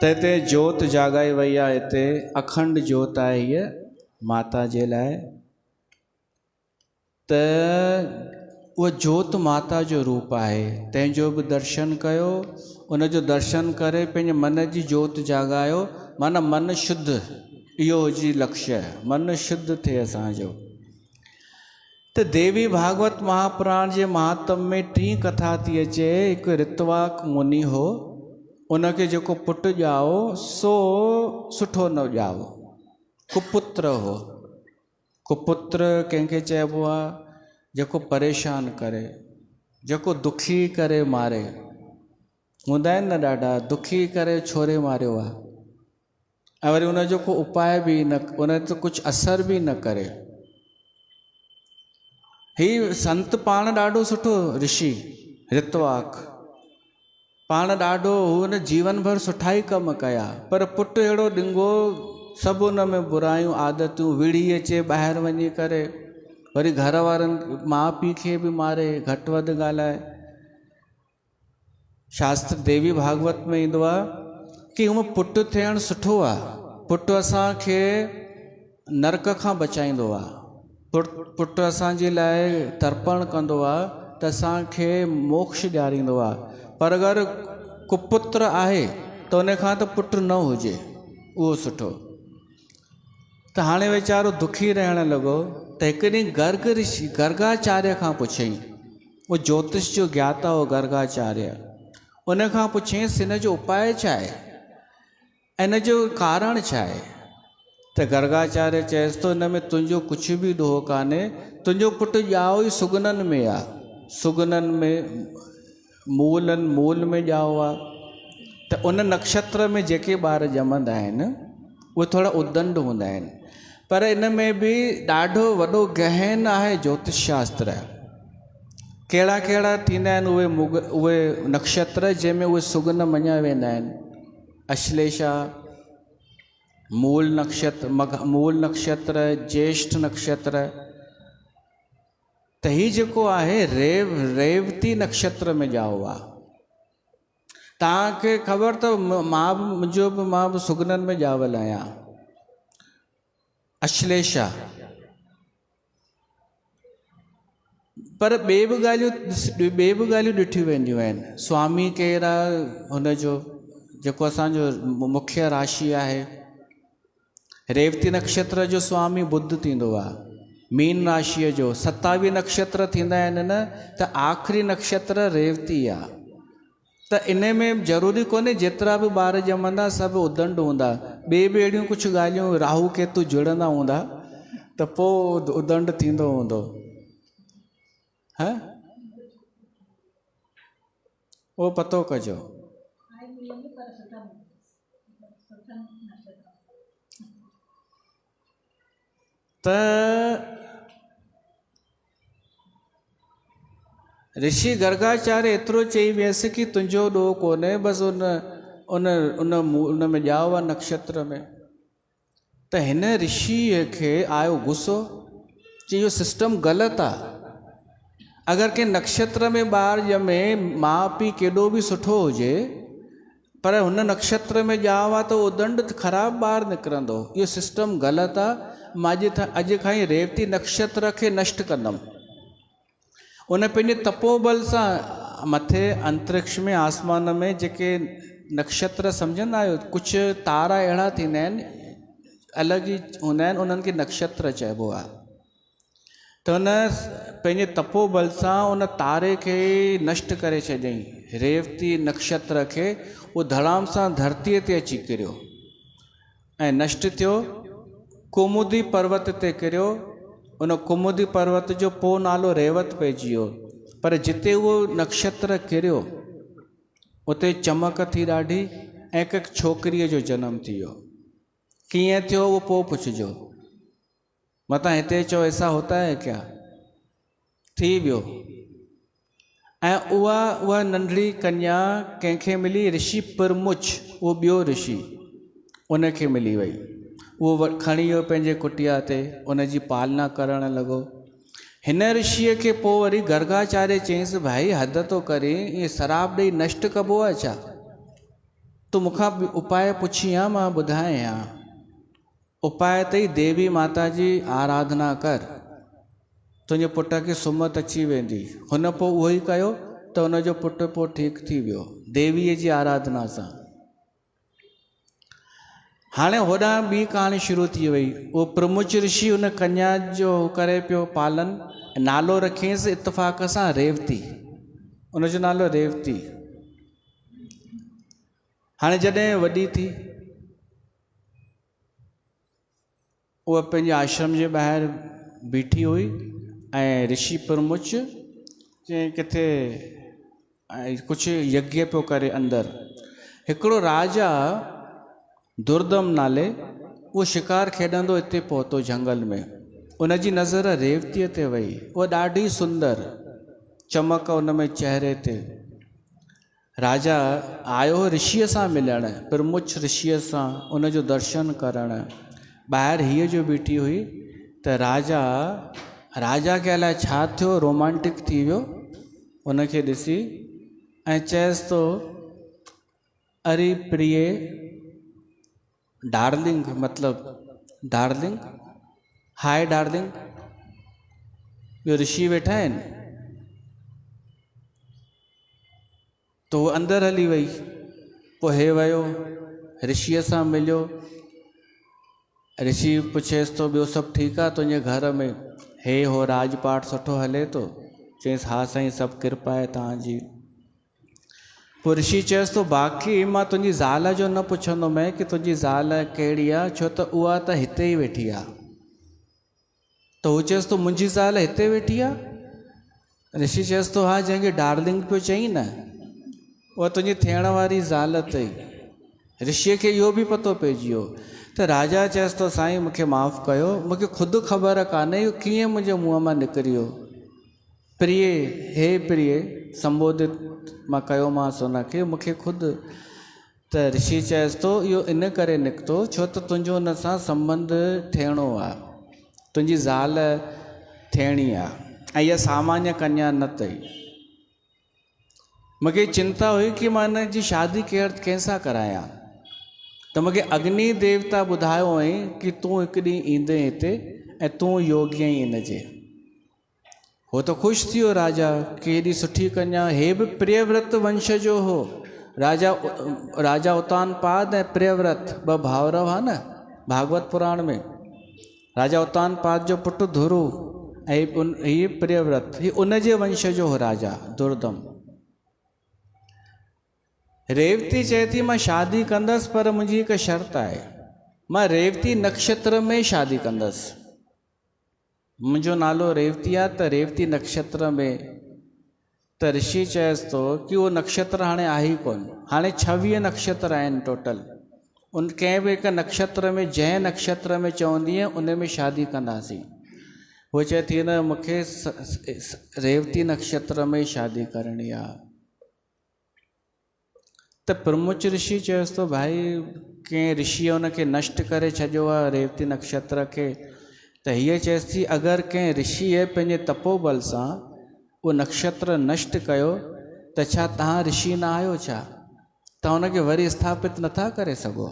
ते जोत जागाई वई आहे। हिते अखंड जोत आहे हीअ माता जे लाइ। त उहा जोत माता जो रूप आहे, तंहिंजो बि दर्शन कयो। उन जो दर्शन करे पंहिंजे मन जी जोत जागायो, माना मन शुद्ध, इहो हुजे लक्ष्य, मन शुद्ध थिए असांजो। त देवी भागवत महापुराण जे महात्म में टी कथा थी अचे। हिकु ऋतवाक मुनि हो, उनखे जेको पुटु ॼाओ सो सुठो न ॼाओ, कुपुत्र हो। कुपुत्र कंहिंखे चइबो आहे जेको परेशान करे, जेको दुखी करे मारे। हूंदा आहिनि न ॾाढा दुखी करे छोरे मारियो आहे, ऐं वरी उन जो को उपाय बि न, उन ते कुझु असर बि न करे। ही संत पाण ॾाढो सुठो ऋषि ऋतवाक, पाण ॾाढो हुन जीवन भर सुठा ई कम कया, पर पुटु अहिड़ो ॾिंगो, सभु उन में बुरायूं आदतूं विड़ी अचे ॿाहिरि वञी करे, वरी घर वारनि माउ पीउ खे बि मारे, घटि वधि ॻाल्हाए। शास्त्र देवी भागवत में ईंदो आहे कि हूअं पुटु थियणु सुठो आहे, पुटु असांखे नरक खां बचाईंदो आहे, पुटु असांजे लाइ तर्पण कंदो आहे, त असांखे मोक्ष ॾियारींदो आहे। पर अगरि कुपुत्र आहे त उन खां त पुटु न हुजे, उहो सुठो। त हाणे वीचारो दुखी रहणु लॻो त हिकु ॾींहुं गर्ग ऋषि गर्गाचार्य खां पुछियईं, उहो ज्योतिष जो ज्ञाता हो गर्गाचार्य, उन खां पुछियईंसि हिन जो उपाय छा आहे, हिन जो कारण छा आहे। त गर्गाचार्य चएसि थो हिन में तुंहिंजो कुझु बि ॾोह कान्हे, तुंहिंजो पुटु ॼाओ ई सुगननि में आहे, सुगननि में मूल में ॼाओ आहे। त उन नक्षत्र में जेके ॿार ॼमंदा आहिनि उहे थोरा उदंड हूंदा आहिनि, पर इन में बि ॾाढो वॾो गहन आहे ज्योतिष शास्त्र। कहिड़ा कहिड़ा थींदा आहिनि उहे नक्षत्र जंहिंमें उहे सुगन मञिया वेंदा आहिनि। अश्लेषा, मूल नक्षत्र, ज्येष्ठ नक्षत्र। त ही जेको आहे रेवती नक्षत्र में ॼाओ आहे। तव्हांखे ख़बर अथव मां बि सुगननि में ॼावल आहियां। अश्लेषा, पर ॿिए बि ॻाल्हियूं ॾिठियूं वेंदियूं आहिनि। स्वामी केरु आहे हुनजो, जेको असांजो मुख्य राशि आहे। रेवती नक्षत्र जो स्वामी बुध थींदो आहे। मीन राशिअ जो 27 नक्षत्र थींदा आहिनि न, त आख़िरी नक्षत्र रेवती आहे। त इन में ज़रूरी कोन्हे जेतिरा बि ॿार ॼमंदा सभु उदंड हूंदा। ॿिए बि अहिड़ियूं कुझु ॻाल्हियूं राहु केतु जुड़ंदा हूंदा त पोइ उदंड थींदो हूंदो। हा, उहो पतो कजो। त ऋषि गर्गाचार्य एतिरो चई वियसि कि तुंहिंजो ॾोह कोन्हे, बसि उन में ॼाओ आहे नक्षत्र में। त हिन ऋषिअ खे आयो गुस्सो, चई इहो सिस्टम ग़लति आहे। अगरि कंहिं नक्षत्र में ॿार ॼमे, माउ पीउ केॾो बि सुठो हुजे, पर हुन नक्षत्र में ॼाओ आहे त उदंड ख़राबु ॿार निकिरंदो। इहो सिस्टम ग़लति आहे। मां अॼु खां ई रेवती नक्षत्र खे नष्ट कंदुमि। उन पंहिंजे तपोबल सां मथे अंतरिक्ष में, आसमान में जेके नक्षत्र सम्झंदा आहियो, कुझु तारा अहिड़ा थींदा आहिनि अलॻि ई हूंदा आहिनि, उन्हनि खे नक्षत्र चइबो आहे। त उन पंहिंजे तपोबल सां उन तारे खे नष्ट करे छॾियईं, रेवती नक्षत्र खे। उहो धड़ाम सां धरतीअ ते अची किरियो ऐं नष्ट थियो। कुमुदी पर्वत ते किरियो। उन कुमुदी पर्वत जो पोइ नालो रेवत पइजी वियो। पर जिते उहो नक्षत्र किरियो उते चमक थी ॾाढी ऐं हिकु छोकिरीअ जो जनमु थी वियो। कीअं थियो उहो पोइ पुछिजो, मतां हिते चओ ऐसा होता है क्या? थी वियो। ऐं उहा नंढड़ी कन्या कंहिंखे मिली? ऋषि परमुच, उहो ॿियो ऋषि, उनखे मिली वई। उहो खणी वियो पंहिंजे कुटिया ते, उनजी पालना करणु लॻो। हिन ऋषिअ खे पोइ वरी गर्गाचार्य चयईंसि, भाई हद तो करे, ईअं शराब ॾेई नष्ट कबो आहे छा? तूं मूंखां उपाय पुछी आ, मां ॿुधायां। उपाय अथई, देवी माता जी आराधना कर, तुंहिंजे पुट खे सुमत अची वेंदी। हुन पोइ उहो ई कयो त हुनजो पुटु पोइ ठीकु थी वियो देवीअ जी आराधना सां। हाणे होॾां ॿी कहाणी शुरू थी वई। उहो प्रमुच ऋषि उन कन्या जो करे पियो पालन। नालो रखियसि इतफ़ाक़ सां रेवती, उनजो नालो रेवती। हाणे जॾहिं वॾी थी, उहा पंहिंजे आश्रम जे ॿाहिरि बीठी हुई ऐं ऋषि प्रमुच चई किथे कुझु यज्ञ पियो करे अंदरि। हिकिड़ो राजा दुर्दम नाले, उहो शिकार खेॾंदो हिते पहुतो जंगल में। उनजी नज़र रेवतीअ ते वई। उहा ॾाढी सुंदर, चमक उन में चहिरे ते। राजा आयो ऋषिअ सां मिलणु, प्रमुच ऋषिअ सां उनजो दर्शन करणु। ॿाहिरि हीअ जो बीठी हुई त राजा खे अलाए छा थियो, रोमांटिक थी वियो उनखे ॾिसी ऐं चएसि थो, अरे प्रिय डार्लिंग, मतिलबु डार्लिंग, हाय डार्लिंग। ॿियो ऋषि वेठा आहिनि। त उहो अंदरि हली वई। पोइ हे वियो ऋषिअ सां मिलियो। ऋषि पुछेसि थो, ॿियो सभु ठीकु आहे तुंहिंजे घर में? हे हो राजपाठ सुठो हले थो? चयईसि, हा साईं, सभु कृपा आहे तव्हांजी। पोइ ऋषि चएसि थो, बाक़ी मां तुंहिंजी ज़ाल जो न पुछंदोमांइ कि तुंहिंजी ज़ाल कहिड़ी आहे, छो त उहा त हिते ई वेठी आहे। त हू चएसि थो, मुंहिंजी ज़ाल हिते वेठी आहे? ऋषि चएसि थो, हा, जंहिंखे डार्लिंग पियो चई न, उहा तुंहिंजी थियण वारी ज़ाल अथई। ऋषिअ खे इहो बि पतो पइजी वियो त राजा चएसि थो साईं मूंखे माफ़ु कयो, मूंखे ख़ुदि ख़बर कान्हे इहो कीअं मुंहिंजे मुंहं मां निकिरियो। प्रिय, हे प्रिय संबोधित मां कयोमांसि हुनखे, मूंखे ख़ुदि। त ऋषि चएसि थो इहो इन करे निकितो छो त तुंहिंजो हुन सां संबंध थियणो आहे, तुंहिंजी ज़ाल थियणी आहे ऐं इहा सामान्य कन्या न अथई। मूंखे चिंता हुई कि मां हिन जी शादी कंहिंसां करायां, त मूंखे अग्नि देवता ॿुधायो हुअईं कि तूं हिकु ॾींहुं ईंदे हिते ऐं तूं योगी आहीं हिनजे। हो त ख़ुशि थी वियो राजा कि हेॾी सुठी कन्या, हे बि प्रियव्रत वंश जो हो। राजा उत्तानपाद ऐं प्रियव्रत ॿ भाउर हुआ न भागवत पुराण में। राजा उत्तानपाद जो पुटु ध्रुव ऐं हीअ प्रियव्रत, हीअ उनजे वंश जो हो राजा दुर्दम। रेवती चए थी मां शादी कंदसि पर मुंहिंजी हिकु शर्त आहे, मां रेवती नक्षत्र में शादी कंदसि। मुंहिंजो नालो रेवती आहे त रेवती नक्षत्र में। त ऋषि चएसि थो कि उहो नक्षत्र हाणे आहे ई कोन, हाणे 26 नक्षत्र आहिनि टोटल। उन कंहिं बि हिकु नक्षत्र में जंहिं नक्षत्र में चवंदीअ उन में शादी कंदासीं। उहो चए थी न मूंखे रेवती नक्षत्र में शादी करणी आहे। त प्रमुच ऋषि चएसि थो भाई कंहिं ऋषिअ हुनखे नष्ट करे छॾियो आहे रेवती नक्षत्र खे। त हीअ चएसि थी अगरि कंहिं ऋषिअ पंहिंजे तपोबल सां उहो नक्षत्र नष्ट कयो त छा तव्हां ऋषि न आहियो छा? तव्हां हुनखे वरी स्थापित नथा करे सघो?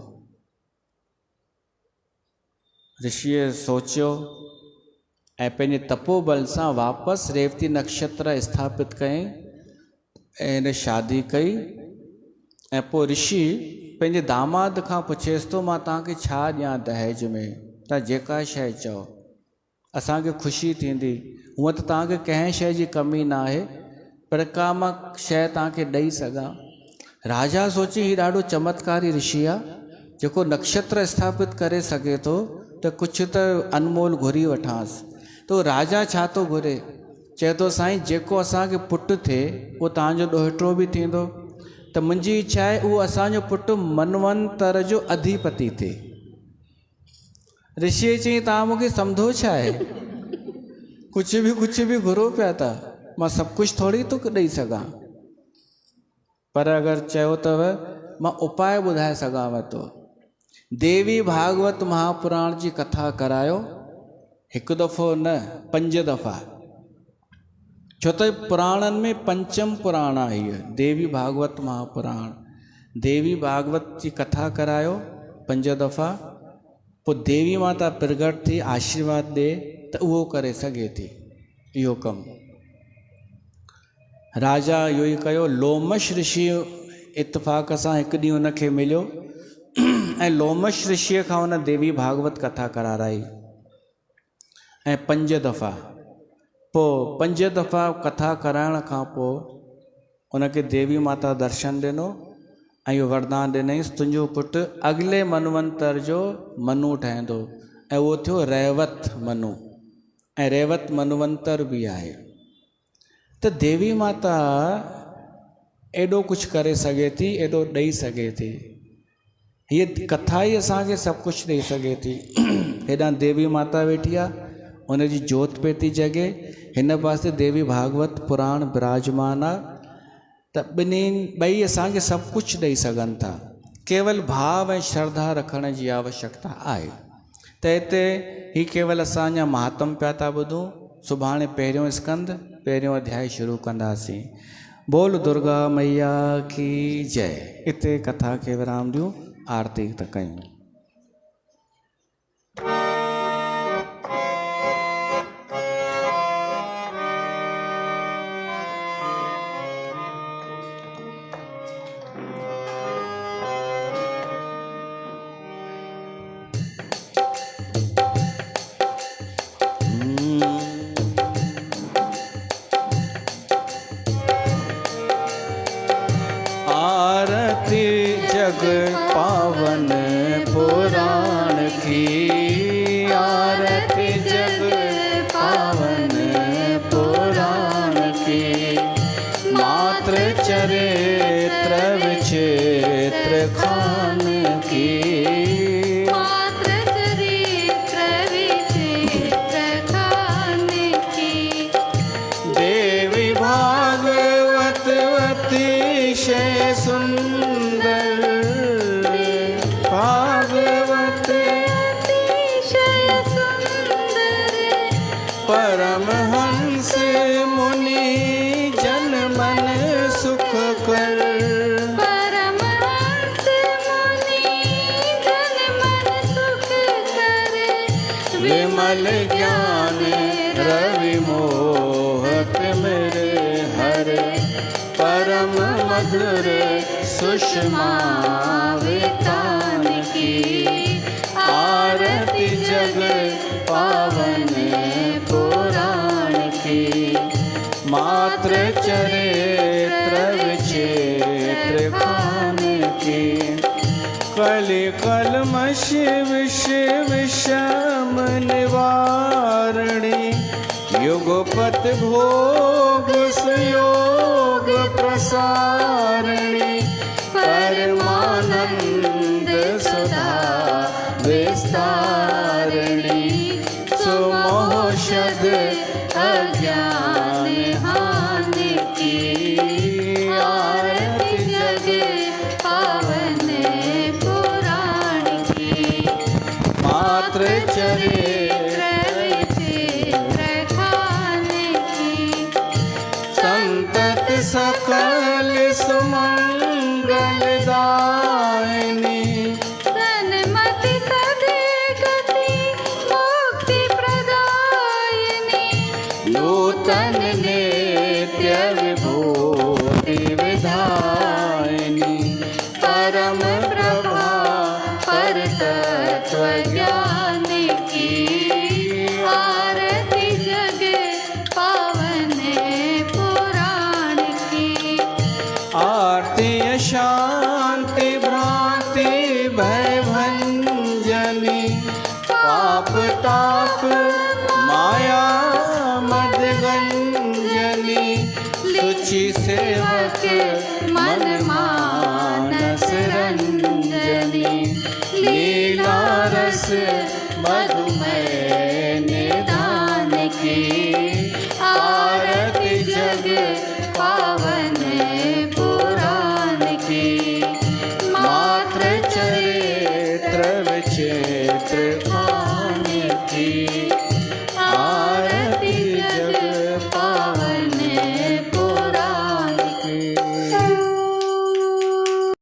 ऋषिअ सोचियो ऐं पंहिंजे तपोबल सां वापसि रेवती नक्षत्र स्थापित कयईं ऐं हिन शादी कई। ऐं पोइ ऋषि पंहिंजे दामाद खां पुछेसि थो मां तव्हांखे छा ॾियां दहेज में, तव्हां जेका शइ चओ असांखे ख़ुशी थींदी। हूअं त तव्हांखे कंहिं शइ जी कमी न आहे पर का मां शइ तव्हांखे ॾेई सघां। राजा सोची हीउ ॾाढो चमत्कारी ऋषि आहे जेको नक्षत्र स्थापित करे सघे थो त कुझु त अनमोल घुरी वठांसि। तो राजा छा थो घुरे? चए थो साईं जेको असांखे पुटु थिए उहो तव्हांजो ॾोहिटो बि थींदो। त मुंहिंजी इच्छा आहे उहो असांजो पुटु मनवंतर जो अधिपति थिए। ऋषि चई तव्हां मूंखे सम्झो छा आहे? कुझु बि घुरो पिया था, मां सभु कुझु थोरी थो ॾेई सघां। पर अगरि चयो अथव मां उपाय ॿुधाए सघांव थो। देवी भागवत महापुराण जी कथा करायो, हिकु दफ़ो न 5 दफ़ा। छो त पुराणनि में पंचम पुराण आहे हीअ देवी भागवत महापुराण। देवी भागवत जी कथा करायो 5 दफ़ा, पोइ देवी माता प्रगट थी आशीर्वाद ॾे त उहो करे सघे थी इहो कमु। राजा इहो ई कयो। लोमश ऋषि इत्तेफ़ाक़ सां हिकु ॾींहुं हुनखे मिलियो ऐं लोमश ऋषिअ खां हुन देवी भागवत कथा कराराई ऐं 5 दफ़ा। पोइ 5 दफ़ा कथा कराइण खां पोइ उनखे देवी माता दर्शन ॾिनो ऐं इहो वरदान ॾिनईंसि तुंहिंजो पुटु अॻिले मनवंतर जो मनु ठहंदो ऐं उहो थियो रेवत मनु ऐं रेवत मनवंतर बि आहे। त देवी माता एॾो कुझु करे सघे थी, एॾो ॾेई सघे थी। हीअ कथा ई असांखे सभु कुझु ॾेई सघे थी। हेॾां देवी माता वेठी आहे, हुनजी जोत पे थी जगे, हिन पासे देवी भागवत पुराण विराजमान आहे। त ॿई असांखे सभु कुझु ॾेई सघनि था, केवल भाव ऐं श्रद्धा रखण जी आवश्यकता आहे। त हिते ही केवल असां अञा महात्म पिया था ॿुधूं। सुभाणे पहिरियों स्कंद पहिरियों अध्याय शुरू कंदासीं। बोल दुर्गा मैया की जय। हिते कथा खे विराम ॾियूं, आरती त कयूं। जग पावन पुराण की आरती, जग पावन पुराण की मात्र चरित्र परमहंस मुनि जन मन सुख कर, परमहंस मुनि जन मन सुख करे, विमल ज्ञान रवि मोहक मेरे हर, परम मधुर सुषमा वितान की, आरती जग पावन पुराण की, मात्र चरित्र विचित्र खान की, कलि कलमष विष विषम निवारणी, युगपत भोग सुयोग प्रसारणी, परमानंद सुधा विस्तारणी, सुमोषध अज्ञान हानि की, आरती जग पावन पुराण की, मात्र चरित्र विचित्र खान की, संतत सकल सुमंगलदायिनी, तन्मति सदे गति मुक्ति प्रदायिनी, नूतन नित्य विभूति विधायिनी, परम प्रभा पर तत्व ज्ञान की, आरती जग पावन पुराण की, आरती शांति भ्रांति भय भंजनी, पाप ताप माया मद गंजनी, सुचि सेवक मन मा